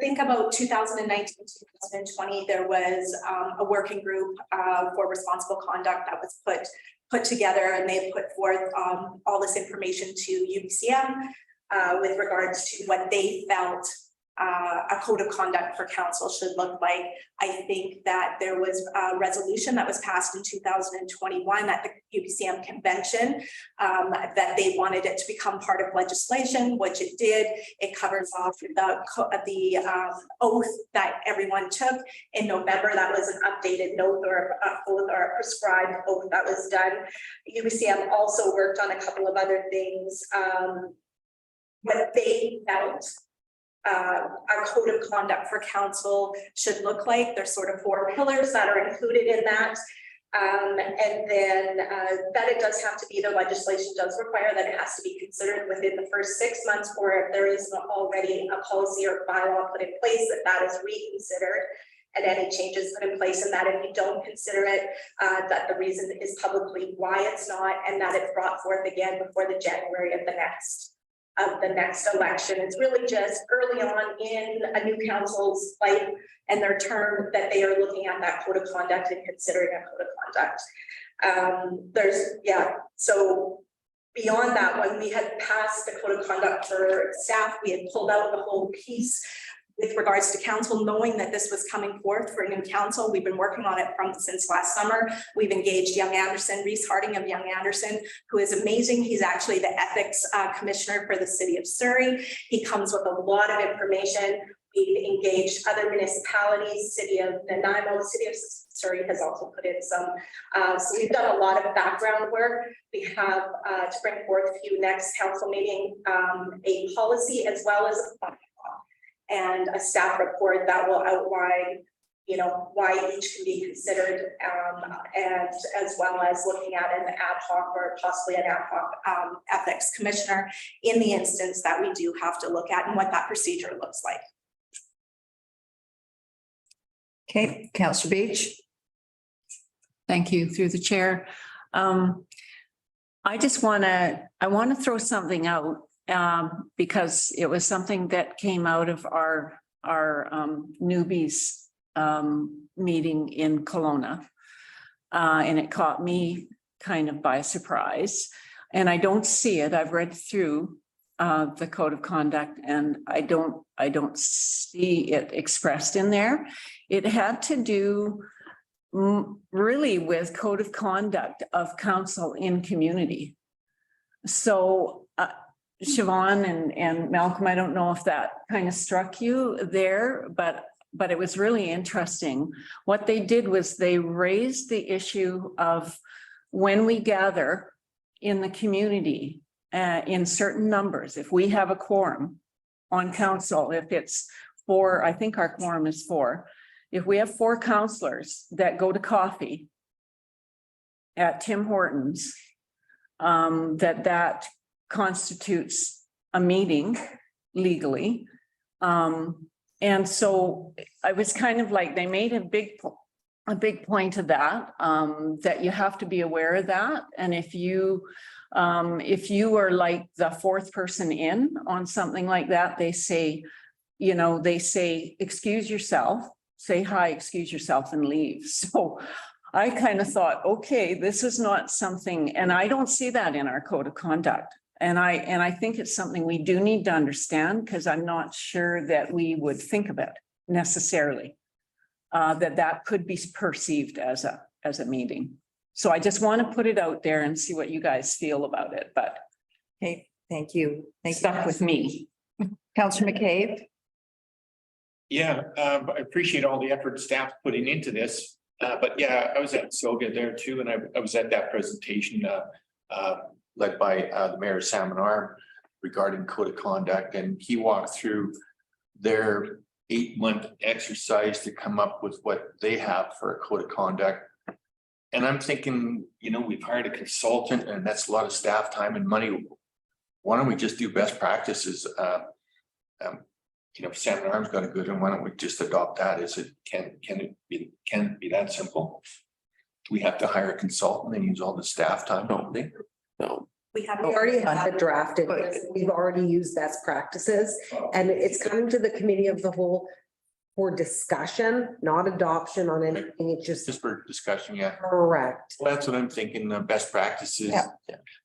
think about 2019, 2020, there was a working group for responsible conduct that was put together, and they put forth all this information to UBCM with regards to what they felt a code of conduct for council should look like. I think that there was a resolution that was passed in 2021 at the UBCM convention that they wanted it to become part of legislation, which it did. It covers off the oath that everyone took in November. That was an updated oath or a prescribed oath that was done. UBCM also worked on a couple of other things. What they felt our code of conduct for council should look like. There's sort of 4 pillars that are included in that. And then that it does have to be, the legislation does require that it has to be considered within the first 6 months, or if there is already a policy or bylaw put in place, that is reconsidered and any changes put in place, and that if you don't consider it, that the reason is publicly why it's not, and that it's brought forth again before the January of the next election. It's really just early on in a new council's life and their term that they are looking at that code of conduct and considering a code of conduct. So beyond that, when we had passed the code of conduct for staff, we had pulled out the whole piece with regards to council, knowing that this was coming forth for a new council. We've been working on it since last summer. We've engaged Young Anderson, Reese Harding of Young Anderson, who is amazing. He's actually the ethics commissioner for the city of Surrey. He comes with a lot of information. We've engaged other municipalities, city of Nanaimo, city of Surrey has also put in some. So we've done a lot of background work. We have to bring forth for you next council meeting a policy as well as a and a staff report that will outline, why each can be considered, and as well as looking at an ad hoc or possibly an ad hoc ethics commissioner in the instance that we do have to look at, and what that procedure looks like. Okay, Councillor Beach. Thank you, through the chair. I want to throw something out because it was something that came out of our newbies meeting in Kelowna. And it caught me kind of by surprise. And I don't see it. I've read through the code of conduct and I don't see it expressed in there. It had to do really with code of conduct of council in community. So Siobhan and Malcolm, I don't know if that kind of struck you there, but it was really interesting. What they did was they raised the issue of when we gather in the community in certain numbers, if we have a quorum on council, if it's 4, I think our quorum is 4. If we have 4 councillors that go to coffee at Tim Hortons, that constitutes a meeting legally. And so I was kind of like, they made a big point of that, that you have to be aware of that. And if you are like the 4th person in on something like that, they say, excuse yourself, say hi, excuse yourself and leave. So I kind of thought, okay, this is not something, and I don't see that in our code of conduct. And I think it's something we do need to understand, because I'm not sure that we would think of it necessarily, that could be perceived as a meeting. So I just want to put it out there and see what you guys feel about it, but. Okay, thank you. Stuck with me. Councillor McCabe. Yeah, I appreciate all the effort staff putting into this. But yeah, I was at Soga there too, and I was at that presentation led by the Mayor of Salmon Arm regarding code of conduct, and he walked through their 8-month exercise to come up with what they have for a code of conduct. And I'm thinking, we've hired a consultant, and that's a lot of staff time and money. Why don't we just do best practices? Salmon Arm's got a good one. Why don't we just adopt that? Can it be that simple? we have to hire a consultant and use all the staff time, don't they? No, We have. We already have it drafted. We've already used best practices and it's coming to the committee of the whole for discussion, not adoption on anything. It's just Just for discussion, yeah. correct. Well, that's what I'm thinking, best practices. Yeah.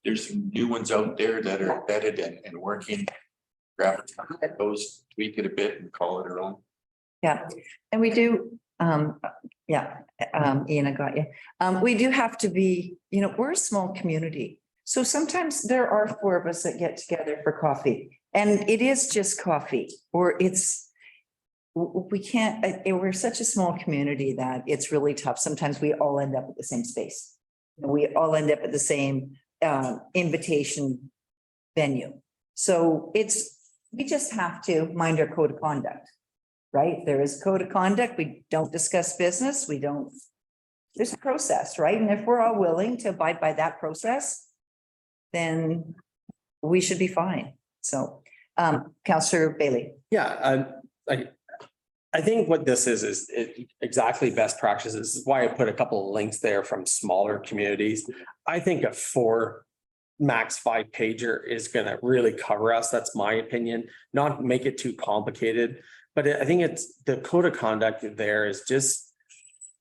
There's some new ones out there that are vetted and working. Grab those, tweak it a bit and call it our own. Yeah, and we do, Ian, I got you. We do have to be, we're a small community. So sometimes there are 4 of us that get together for coffee and it is just coffee or we can't, we're such a small community that it's really tough. Sometimes we all end up at the same space. We all end up at the same invitation venue. So we just have to mind our code of conduct, right? There is a code of conduct. We don't discuss business. There's a process, right? And if we're all willing to abide by that process, then we should be fine. So, Councillor Bailey. yeah, I think what this is exactly best practices. This is why I put a couple of links there from smaller communities. I think a 4 max 5 pager is going to really cover us. That's my opinion, not make it too complicated. But I think it's the code of conduct there is just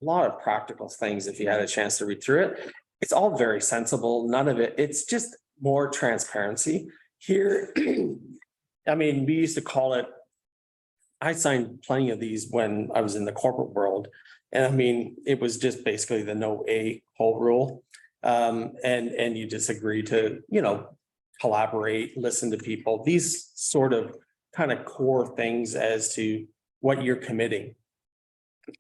a lot of practical things. If you had a chance to read through it, it's all very sensible. None of it. It's just more transparency here. I mean, we used to call it, I signed plenty of these when I was in the corporate world. And I mean, it was just basically the no a-hole rule. And you just agree to, collaborate, listen to people, these sort of kind of core things as to what you're committing.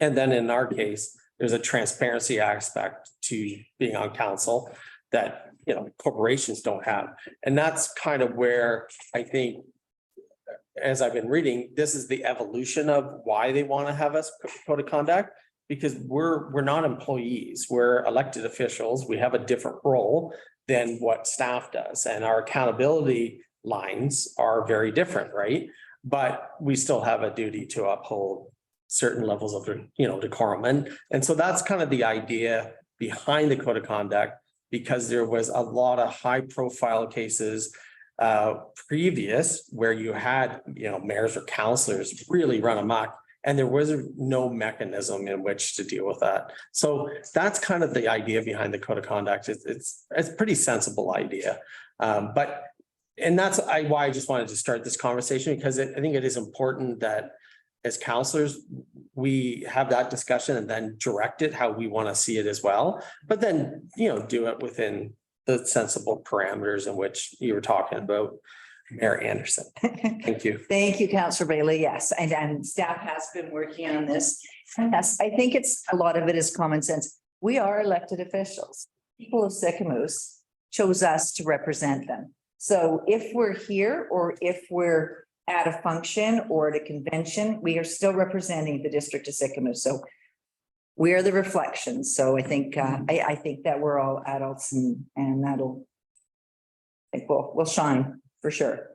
And then in our case, there's a transparency aspect to being on council that, corporations don't have. And that's kind of where I think, as I've been reading, this is the evolution of why they want to have us code of conduct, because we're not employees, we're elected officials. We have a different role than what staff does, and our accountability lines are very different, right? But we still have a duty to uphold certain levels of, decorum. And so that's kind of the idea behind the code of conduct, because there was a lot of high profile cases previous where you had, mayors or councillors really run amok, and there was no mechanism in which to deal with that. So that's kind of the idea behind the code of conduct. It's a pretty sensible idea. And that's why I just wanted to start this conversation, because I think it is important that as councillors, we have that discussion and then direct it how we want to see it as well. But then, do it within the sensible parameters in which you were talking about, Mayor Anderson. Thank you. Thank you, Councillor Bailey. Yes, and staff has been working on this. Yes, I think a lot of it is common sense. We are elected officials. People of Sycamoose chose us to represent them. So if we're here or if we're at a function or at a convention, we are still representing the district of Sycamoose. So we are the reflections. So I think I think that we're all adults and that'll, I think we'll shine for sure.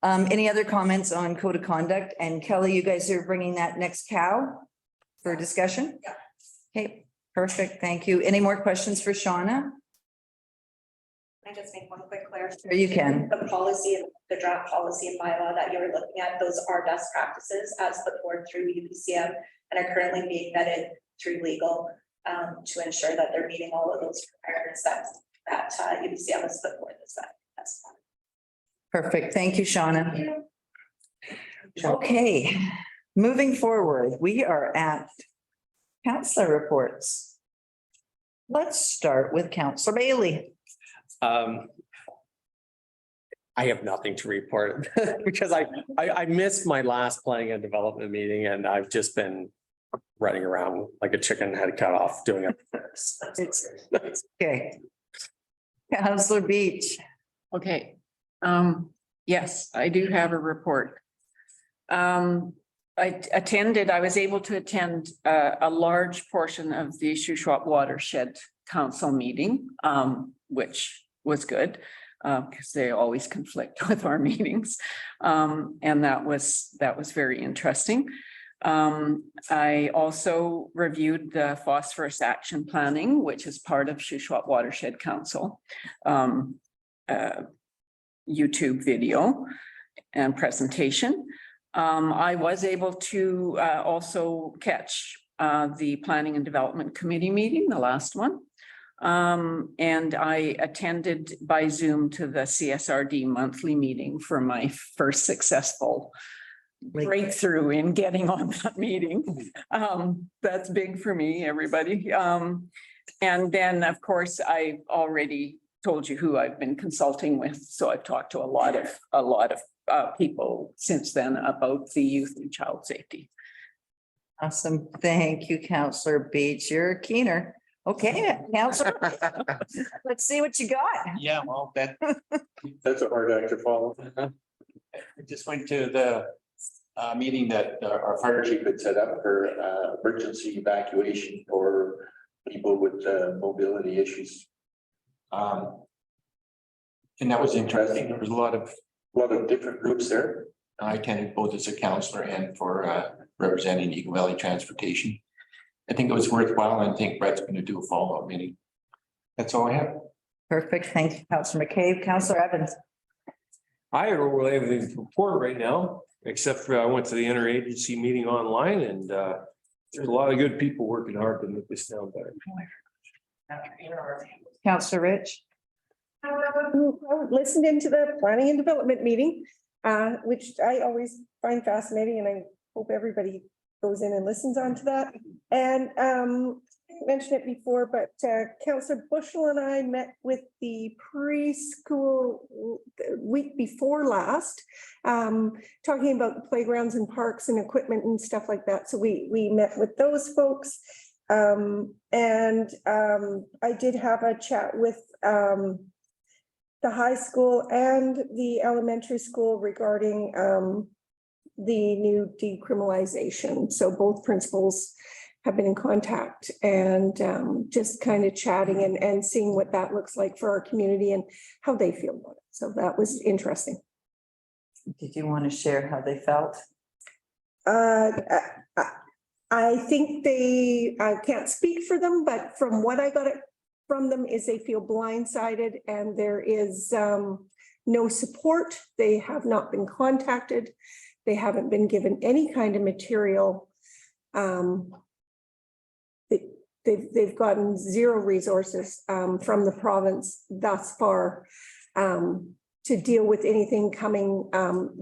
Any other comments on code of conduct? And Kelly, you guys are bringing that next cow for discussion? Yeah. Okay, perfect. Thank you. Any more questions for Shauna? Can I just make one quick clarification? Sure you can. The policy, the draft policy and bylaw that you were looking at, those are best practices as put forward through UPCM and are currently being vetted through legal to ensure that they're meeting all of those requirements that UPCM has put forward this way. That's fine. Perfect. Thank you, Shauna. Okay, moving forward, we are at councillor reports. Let's start with Councillor Bailey. I have nothing to report because I missed my last planning and development meeting, and I've just been running around like a chicken head cut off doing it. It's okay. Councillor Beach. Okay. Yes, I do have a report. I was able to attend a large portion of the Shuswap Watershed Council meeting, which was good because they always conflict with our meetings. And that was very interesting. I also reviewed the phosphorus action planning, which is part of Shuswap Watershed Council YouTube video and presentation. I was able to also catch the Planning and Development Committee meeting, the last one. And I attended by Zoom to the CSRD monthly meeting for my first successful breakthrough in getting on that meeting. That's big for me, everybody. And then, of course, I already told you who I've been consulting with. So I've talked to a lot of people since then about the youth and child safety. Awesome. Thank you, Councillor Beach. You're keener. Okay, Councillor. Let's see what you got. Yeah, well, that's a hard act to follow. I just went to the meeting that our fire chief had set up for emergency evacuation for people with mobility issues. And that was interesting. There was a lot of different groups there. I attended both as a counselor and for representing Eagle Valley Transportation. I think it was worthwhile. I think Brett's going to do a follow-up meeting. That's all I have. Perfect. Thank you, Councillor McCabe. Councillor Evans. I don't really have anything to report right now, except for I went to the interagency meeting online and there's a lot of good people working hard to make this town better. Councillor Rich. Listened into the planning and development meeting, which I always find fascinating, and I hope everybody goes in and listens on to that. And I mentioned it before, but Councillor Bushell and I met with the preschool week before last, talking about the playgrounds and parks and equipment and stuff like that. So we met with those folks. And I did have a chat with the high school and the elementary school regarding the new decriminalization. So both principals have been in contact and just kind of chatting and seeing what that looks like for our community and how they feel about it. So that was interesting. Did you want to share how they felt? I think I can't speak for them, but from what I got from them is they feel blindsided and there is no support. They have not been contacted. They haven't been given any kind of material. They've gotten zero resources from the province thus far to deal with anything coming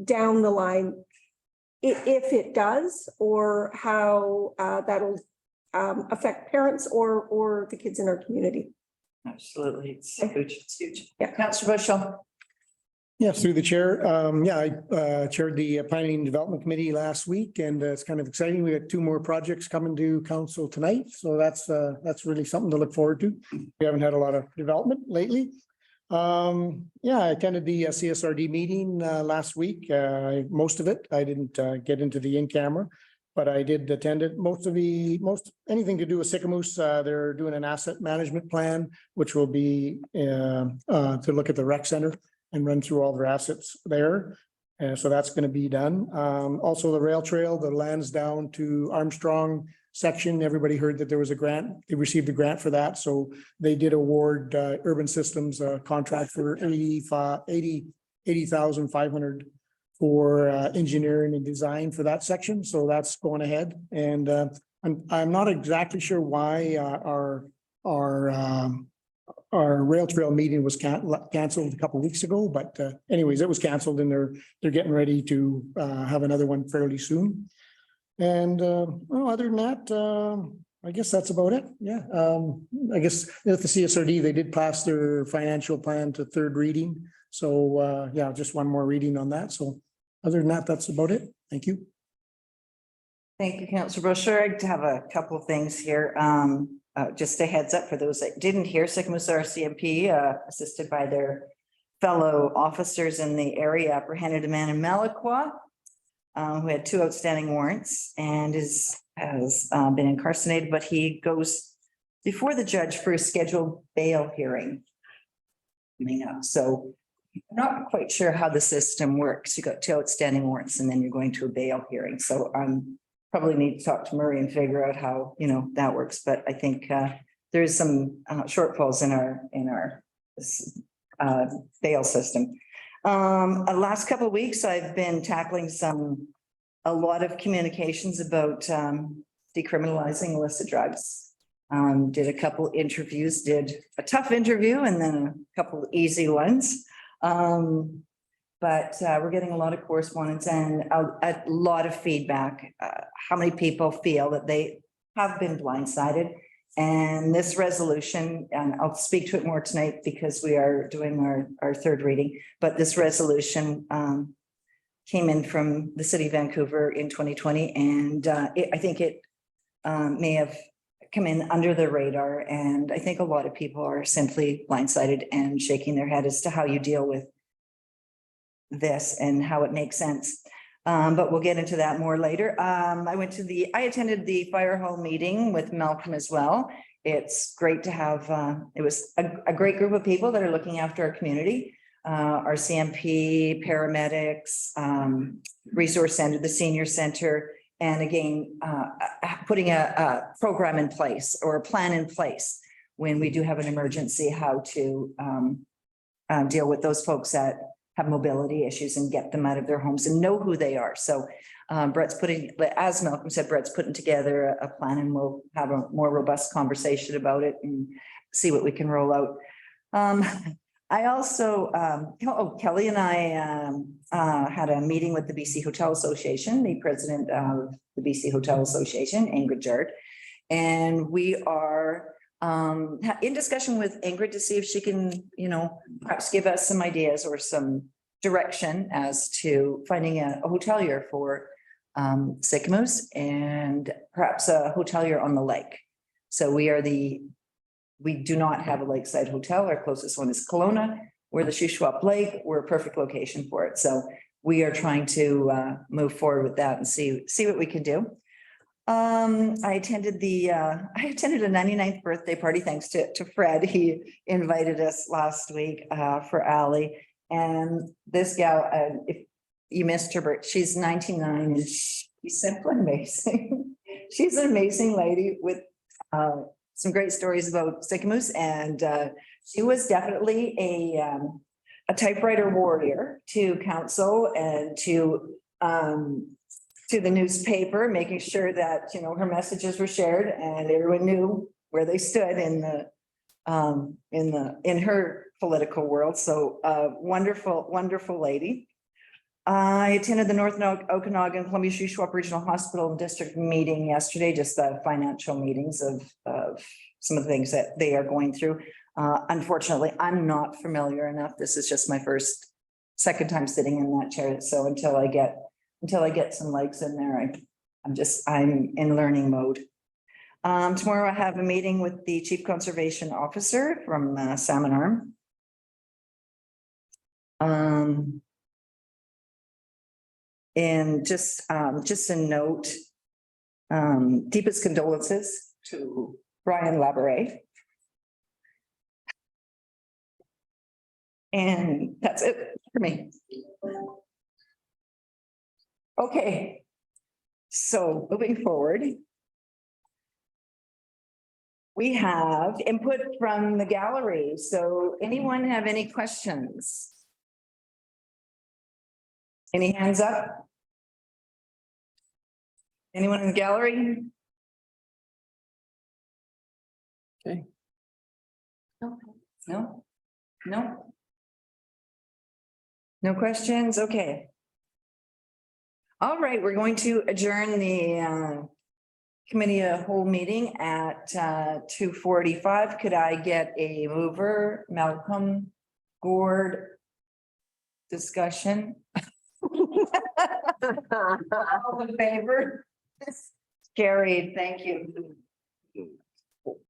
down the line, if it does, or how that'll affect parents or the kids in our community. Absolutely. It's huge. It's huge. Yeah. Councillor Bushell. Yes, through the chair. I chaired the Planning and Development Committee last week, and it's kind of exciting. We got 2 more projects coming to council tonight. So that's really something to look forward to. We haven't had a lot of development lately. I attended the CSRD meeting last week. Most of it, I didn't get into the in-camera, but I did attend it. Most anything to do with Sycamoose, they're doing an asset management plan, which will be to look at the rec center and run through all their assets there. And so that's going to be done. Also the rail trail, the Lansdowne to Armstrong section. Everybody heard that there was a grant. They received a grant for that. So they did award Urban Systems a contract for 80,500 for engineering and design for that section. So that's going ahead. And I'm not exactly sure why our rail trail meeting was canceled a couple of weeks ago, but anyways, it was canceled and they're getting ready to have another one fairly soon. And other than that, I guess that's about it. Yeah. I guess at the CSRD, they did pass their financial plan to 3rd reading. So just one more reading on that. So other than that, that's about it. Thank you. Thank you, Councillor Bushell. I have a couple of things here. Just a heads up for those that didn't hear, Sycamoose RCMP, assisted by their fellow officers in the area, apprehended a man in Malaqua who had 2 outstanding warrants and has been incarcerated, but he goes before the judge for a scheduled bail hearing coming up. So I'm not quite sure how the system works. You got 2 outstanding warrants and then you're going to a bail hearing. So I'm probably need to talk to Murray and figure out how, that works, but I think there's some shortfalls in our bail system. The last couple of weeks, I've been tackling a lot of communications about decriminalizing illicit drugs. Did a couple interviews, did a tough interview and then a couple easy ones. But we're getting a lot of correspondence and a lot of feedback. How many people feel that they have been blindsided? And this resolution, and I'll speak to it more tonight because we are doing our third reading, but this resolution came in from the city of Vancouver in 2020. And I think it may have come in under the radar. And I think a lot of people are simply blindsided and shaking their head as to how you deal with this and how it makes sense. But we'll get into that more later. I attended the fire hall meeting with Malcolm as well. It's great to have, it was a great group of people that are looking after our community. Our CMP, paramedics, resource center, the senior center, and again, putting a program in place or a plan in place when we do have an emergency, how to deal with those folks that have mobility issues and get them out of their homes and know who they are. So Brett's as Malcolm said, Brett's putting together a plan and we'll have a more robust conversation about it and see what we can roll out. I also, Kelly and I had a meeting with the BC Hotel Association, the president of the BC Hotel Association, Ingrid Jard, and we are in discussion with Ingrid to see if she can, perhaps give us some ideas or some direction as to finding a hotelier for Sycamoose and perhaps a hotelier on the lake. So we do not have a lakeside hotel. Our closest one is Kelowna. We're the Shuswap Lake. We're a perfect location for it. So we are trying to move forward with that and see what we can do. I attended a 99th birthday party thanks to Fred. He invited us last week for Allie. And this gal, if you missed her birthday, she's 99 and she's simply amazing. She's an amazing lady with some great stories about Sycamoose, and she was definitely a typewriter warrior to council and to the newspaper, making sure that her messages were shared and everyone knew where they stood in her political world. So wonderful lady. I attended the North Okanagan Columbia Shuswap Regional Hospital and District meeting yesterday, just the financial meetings of some of the things that they are going through. Unfortunately, I'm not familiar enough. This is just my second time sitting in that chair. So until I get some legs in there, I'm in learning mode. Tomorrow I have a meeting with the Chief Conservation Officer from Salmon Arm. And just a note, deepest condolences to Brian Labouré. And that's it for me. Okay, so moving forward, we have input from the gallery. So anyone have any questions? Any hands up? Anyone in the gallery? Okay. No? No questions? Okay. All right, we're going to adjourn the committee of whole meeting at 2:45. Could I get a mover? Malcolm, Gord, discussion? All in favor? Carried, thank you.